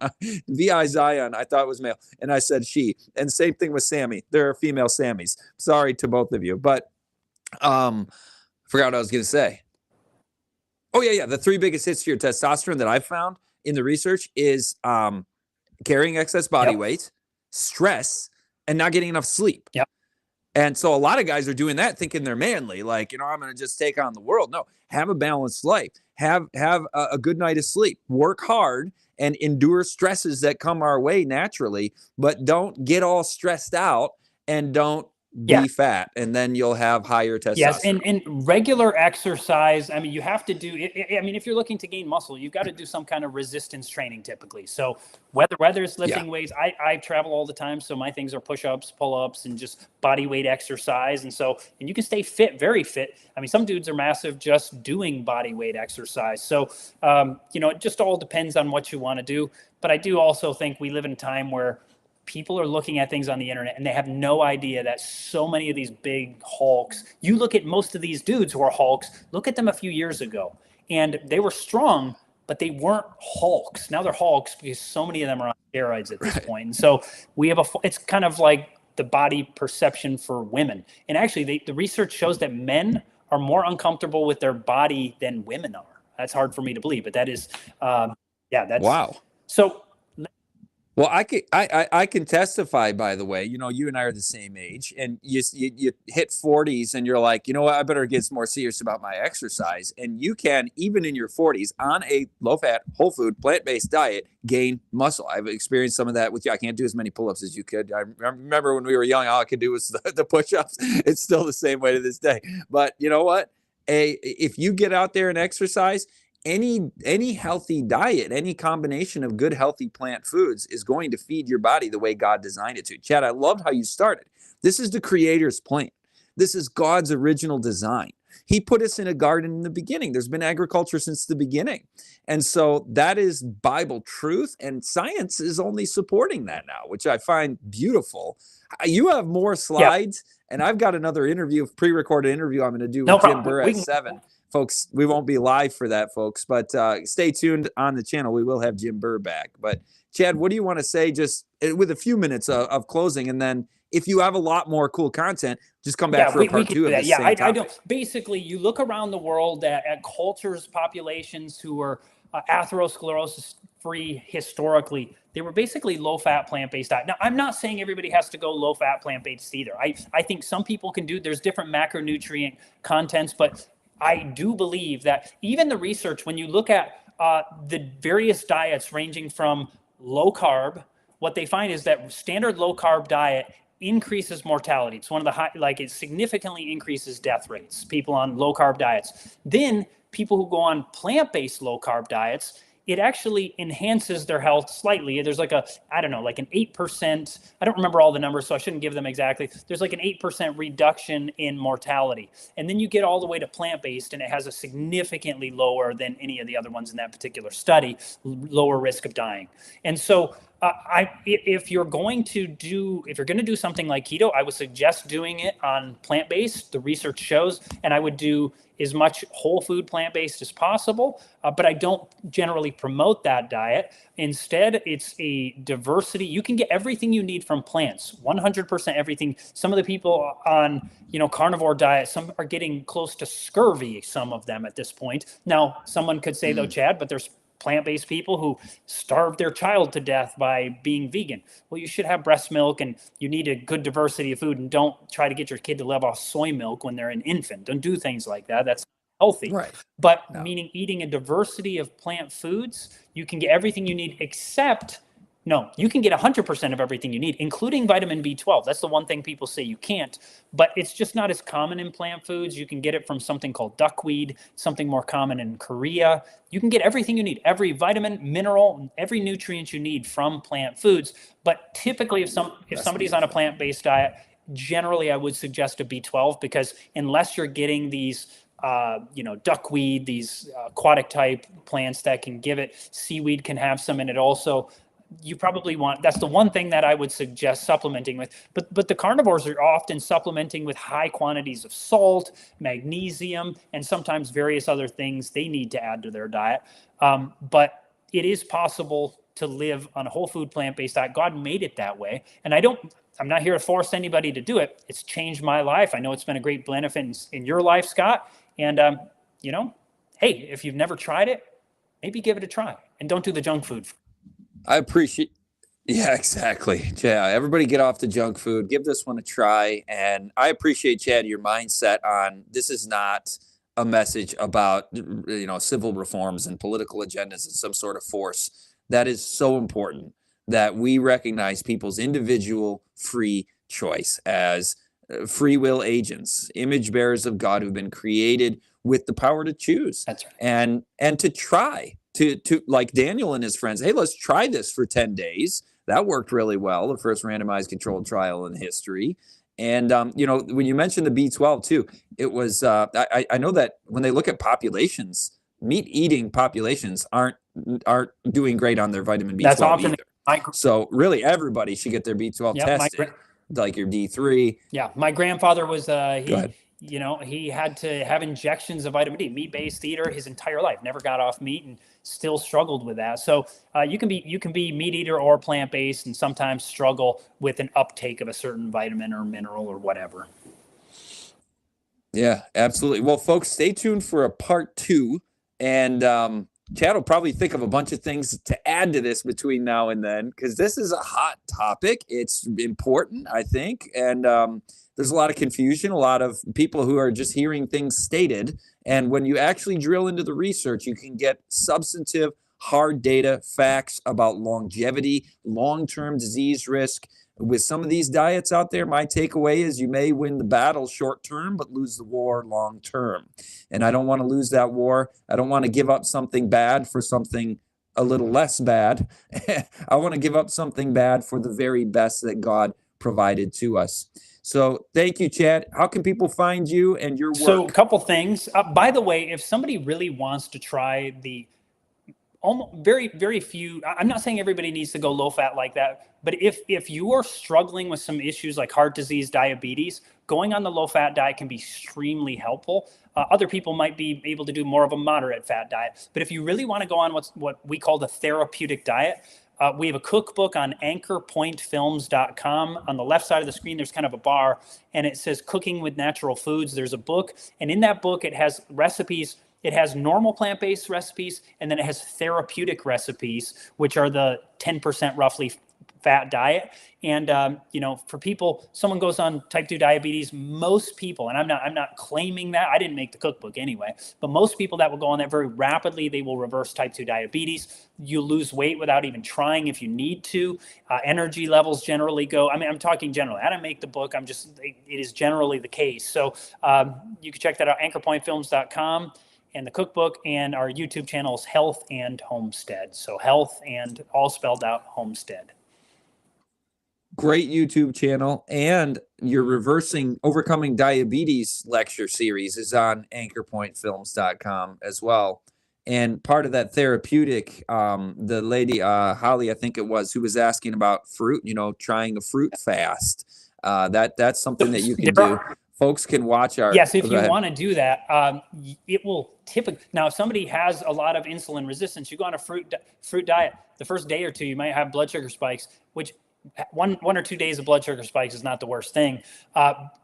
VI Zion, I thought was male, and I said she. And same thing with Sammy. There are female Sammys. Sorry to both of you, but forgot what I was going to say. Oh, yeah. The three biggest hits to your testosterone that I've found in the research is carrying excess body weight, stress, and not getting enough sleep. Yep. And so a lot of guys are doing that thinking they're manly, like, I'm going to just take on the world. No, have a balanced life. Have a good night of sleep. Work hard and endure stresses that come our way naturally, but don't get all stressed out and don't be fat, and then you'll have higher testosterone. Yes, and regular exercise. I mean, you have to do. If you're looking to gain muscle, you've got to do some kind of resistance training typically. So whether it's lifting weights, I travel all the time, so my things are push-ups, pull-ups, and just body weight exercise. And you can stay fit, very fit. I mean, some dudes are massive just doing body weight exercise. So it just all depends on what you want to do. But I do also think we live in a time where people are looking at things on the internet and they have no idea that so many of these big hulks, you look at most of these dudes who are hulks, look at them a few years ago, and they were strong, but they weren't hulks. Now they're hulks because so many of them are on steroids at this point. And so it's kind of like the body perception for women. And actually the research shows that men are more uncomfortable with their body than women are. That's hard for me to believe, but that is, that's wow. So, well, I can testify, by the way, you and I are the same age, and you hit 40s and you're like, what, I better get more serious about my exercise. And you can, even in your 40s, on a low-fat, whole food, plant-based diet, gain muscle. I've experienced some of that with you. I can't do as many pull-ups as you could. I remember when we were young, all I could do was the push-ups. It's still the same way to this day. But you know what? If you get out there and exercise, any healthy diet, any combination of good, healthy plant foods is going to feed your body the way God designed it to. Chad, I loved how you started. This is the Creator's plan. This is God's original design. He put us in a garden in the beginning. There's been agriculture since the beginning. And so that is Bible truth, and science is only supporting that now, which I find beautiful. You have more slides, and I've got another pre-recorded interview I'm going to do with Jim Burr at 7. Folks, we won't be live for that, folks, but stay tuned on the channel. We will have Jim Burr back. But Chad, what do you want to say just with a few minutes of closing? And then if you have a lot more cool content, just come back for a part 2 of this same topic. I don't. Basically, you look around the world at cultures, populations who are atherosclerosis free historically. They were basically low-fat, plant-based diet. Now, I'm not saying everybody has to go low-fat, plant-based either. I think some people can do. There's different macronutrient contents, but I do believe that even the research, when you look at the various diets ranging from low carb, what they find is that standard low carb diet increases mortality. It's one of the it significantly increases death rates, people on low carb diets. Then people who go on plant-based low carb diets, it actually enhances their health slightly. There's like like an 8%, I don't remember all the numbers, so I shouldn't give them exactly. There's like an 8% reduction in mortality. And then you get all the way to plant-based, and it has a significantly lower than any of the other ones in that particular study, lower risk of dying. And so if you're going to do something like keto, I would suggest doing it on plant-based. The research shows, and I would do as much whole food plant-based as possible, but I don't generally promote that diet. Instead, it's a diversity. You can get everything you need from plants, 100% everything. Some of the people on, carnivore diet, some are getting close to scurvy, some of them at this point. Now, someone could say though, Chad, but there's plant-based people who starve their child to death by being vegan. Well, you should have breast milk, and you need a good diversity of food, and don't try to get your kid to live off soy milk when they're an infant. Don't do things like that. That's healthy. Right. But meaning eating a diversity of plant foods, you can get everything you need except you can get 100% of everything you need, including vitamin B12. That's the one thing people say you can't, but it's just not as common in plant foods. You can get it from something called duckweed, something more common in Korea. You can get everything you need, every vitamin, mineral, every nutrient you need from plant foods. But typically, if somebody's on a plant-based diet, generally I would suggest a B12, because unless you're getting these duckweed, these aquatic type plants that can give it, seaweed can have some in it also. You probably that's the one thing that I would suggest supplementing with. But the carnivores are often supplementing with high quantities of salt, magnesium, and sometimes various other things they need to add to their diet. But it is possible to live on a whole food plant-based diet. God made it that way. And I'm not here to force anybody to do it. It's changed my life. I know it's been a great benefit in your life, Scott. And, hey, if you've never tried it, maybe give it a try, and don't do the junk food. I appreciate. Yeah, exactly. Yeah, everybody get off the junk food. Give this one a try. And I appreciate, Chad, your mindset on this is not a message about, civil reforms and political agendas and some sort of force. That is so important, that we recognize people's individual free choice as free will agents, image bearers of God who've been created with the power to choose. That's right. And to try. To like Daniel and his friends, hey, let's try this for 10 days. That worked really well, the first randomized controlled trial in history. And, when you mentioned the B12 too, it was, I know that when they look at populations, meat eating populations aren't doing great on their vitamin B12 That's often either. So really everybody should get their B12 tested, like your D3. Yeah. My grandfather was, he had to have injections of vitamin D, meat-based eater his entire life, never got off meat and still struggled with that. So you can be meat eater or plant-based and sometimes struggle with an uptake of a certain vitamin or mineral or whatever. Yeah, absolutely. Well, folks, stay tuned for a part 2, and Chad will probably think of a bunch of things to add to this between now and then, because this is a hot topic. It's important, I think, and there's a lot of confusion, a lot of people who are just hearing things stated. And when you actually drill into the research, you can get substantive, hard data, facts about longevity, long-term disease risk. With some of these diets out there, my takeaway is you may win the battle short-term, but lose the war long-term. And I don't want to lose that war. I don't want to give up something bad for something a little less bad. I want to give up something bad for the very best that God provided to us. So thank you, Chad. How can people find you and your work? So a couple things. By the way, if somebody really wants to try the almost very, very few, I'm not saying everybody needs to go low fat like that, but if you are struggling with some issues like heart disease, diabetes, going on the low fat diet can be extremely helpful. Other people might be able to do more of a moderate fat diet. But if you really want to go on what we call the therapeutic diet, we have a cookbook on anchorpointfilms.com. On the left side of the screen, there's kind of a bar, and it says Cooking with Natural Foods. There's a book, and in that book, it has recipes. It has normal plant-based recipes, and then it has therapeutic recipes, which are the 10% roughly fat diet. And, for people, someone goes on type 2 diabetes, most people, and I'm not claiming that, I didn't make the cookbook anyway, but most people that will go on that very rapidly, they will reverse type 2 diabetes. You lose weight without even trying if you need to. Energy levels generally go, I'm talking generally. I didn't make the book. It is generally the case. So you can check that out, anchorpointfilms.com. and the cookbook, and our YouTube channel is Health and Homestead. So Health and all spelled out Homestead. Great YouTube channel, and your overcoming diabetes lecture series is on anchorpointfilms.com as well. And part of that therapeutic, the lady, Holly, I think it was, who was asking about fruit, trying a fruit fast. That's something that you can do. Folks can watch our. Yes, if you want to do that, it will typically. Now, if somebody has a lot of insulin resistance, you go on a fruit diet. The first day or two, you might have blood sugar spikes, which one or 2 days of blood sugar spikes is not the worst thing.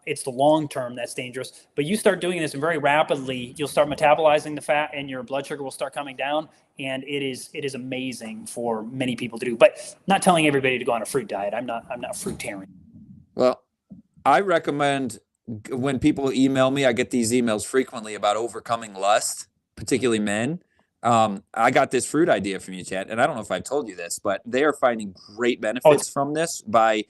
It's the long term that's dangerous. But you start doing this, and very rapidly you'll start metabolizing the fat, and your blood sugar will start coming down. And it is amazing for many people to do. But not telling everybody to go on a fruit diet. I'm not fruitarian. Well, I recommend, when people email me, I get these emails frequently about overcoming lust, particularly men. I got this fruit idea from you, Chad, and I don't know if I've told you this, but they are finding great benefits from this. I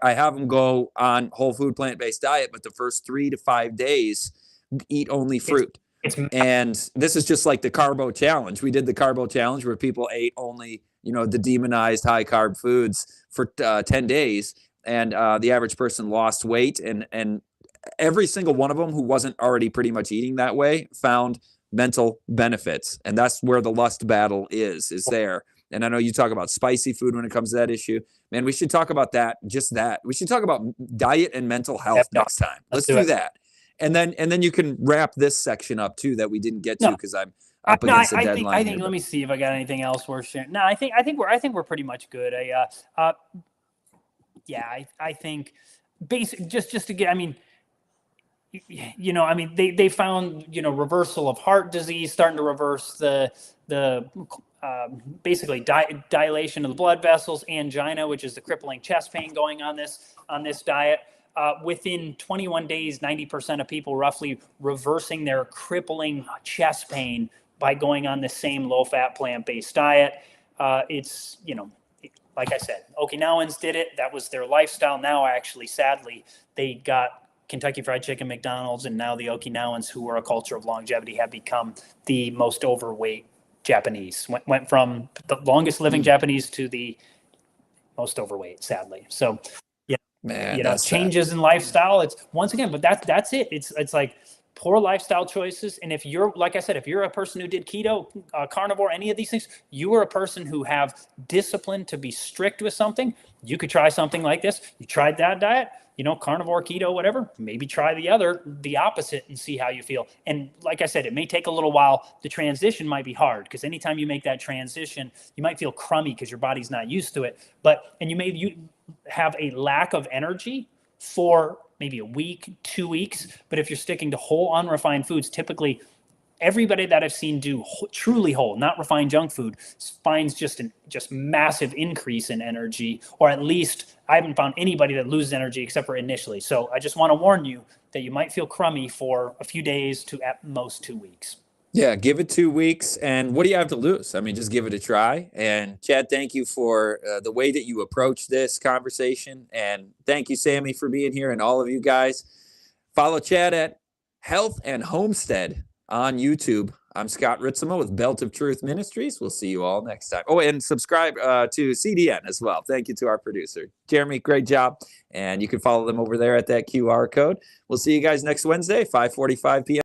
have them go on whole food plant-based diet, but the first 3 to 5 days eat only fruit. And this is just like the carbo challenge. We did the carbo challenge where people ate only, the demonized high carb foods for 10 days. And the average person lost weight, and every single one of them who wasn't already pretty much eating that way found mental benefits. And that's where the lust battle is there. And I know you talk about spicy food when it comes to that issue. Man, we should talk about that. We should talk about diet and mental health next time. Let's do that. And then you can wrap this section up too that we didn't get to, because I'm up against the deadline. I think let me see if I got anything else worth sharing. No, I think we're pretty much good. I think basic just to get, they found, reversal of heart disease, starting to reverse the basically dilation of the blood vessels, angina, which is the crippling chest pain going on this diet. Within 21 days, 90% of people roughly reversing their crippling chest pain by going on the same low-fat plant-based diet. It's, like I said, Okinawans did it. That was their lifestyle. Now, actually, sadly, they got Kentucky Fried Chicken, McDonald's, and now the Okinawans, who were a culture of longevity, have become the most overweight Japanese. Went from the longest living Japanese to the most overweight, sadly. So, yeah, man, changes in lifestyle. It's once again, but that's it. It's like poor lifestyle choices. And if you're, like I said, if you're a person who did keto, carnivore, any of these things, you are a person who have discipline to be strict with something. You could try something like this. You tried that diet, carnivore, keto, whatever, maybe try the opposite and see how you feel. And like I said, it may take a little while. The transition might be hard, because anytime you make that transition, you might feel crummy because your body's not used to it. And you have a lack of energy for maybe a week, 2 weeks. But if you're sticking to whole unrefined foods, typically everybody that I've seen do truly whole, not refined junk food, finds just massive increase in energy, or at least I haven't found anybody that loses energy except for initially. So I just want to warn you that you might feel crummy for a few days to at most 2 weeks. Yeah, give it 2 weeks. And what do you have to lose? Just give it a try. And Chad, thank you for the way that you approach this conversation. And thank you, Sammy, for being here, and all of you guys. Follow Chad at Health and Homestead on YouTube. I'm Scott Ritzema with Belt of Truth Ministries. We'll see you all next time. Oh, and subscribe to CDN as well. Thank you to our producer, Jeremy. Great job. And you can follow them over there at that QR code. We'll see you guys next Wednesday, 5:45 p.m.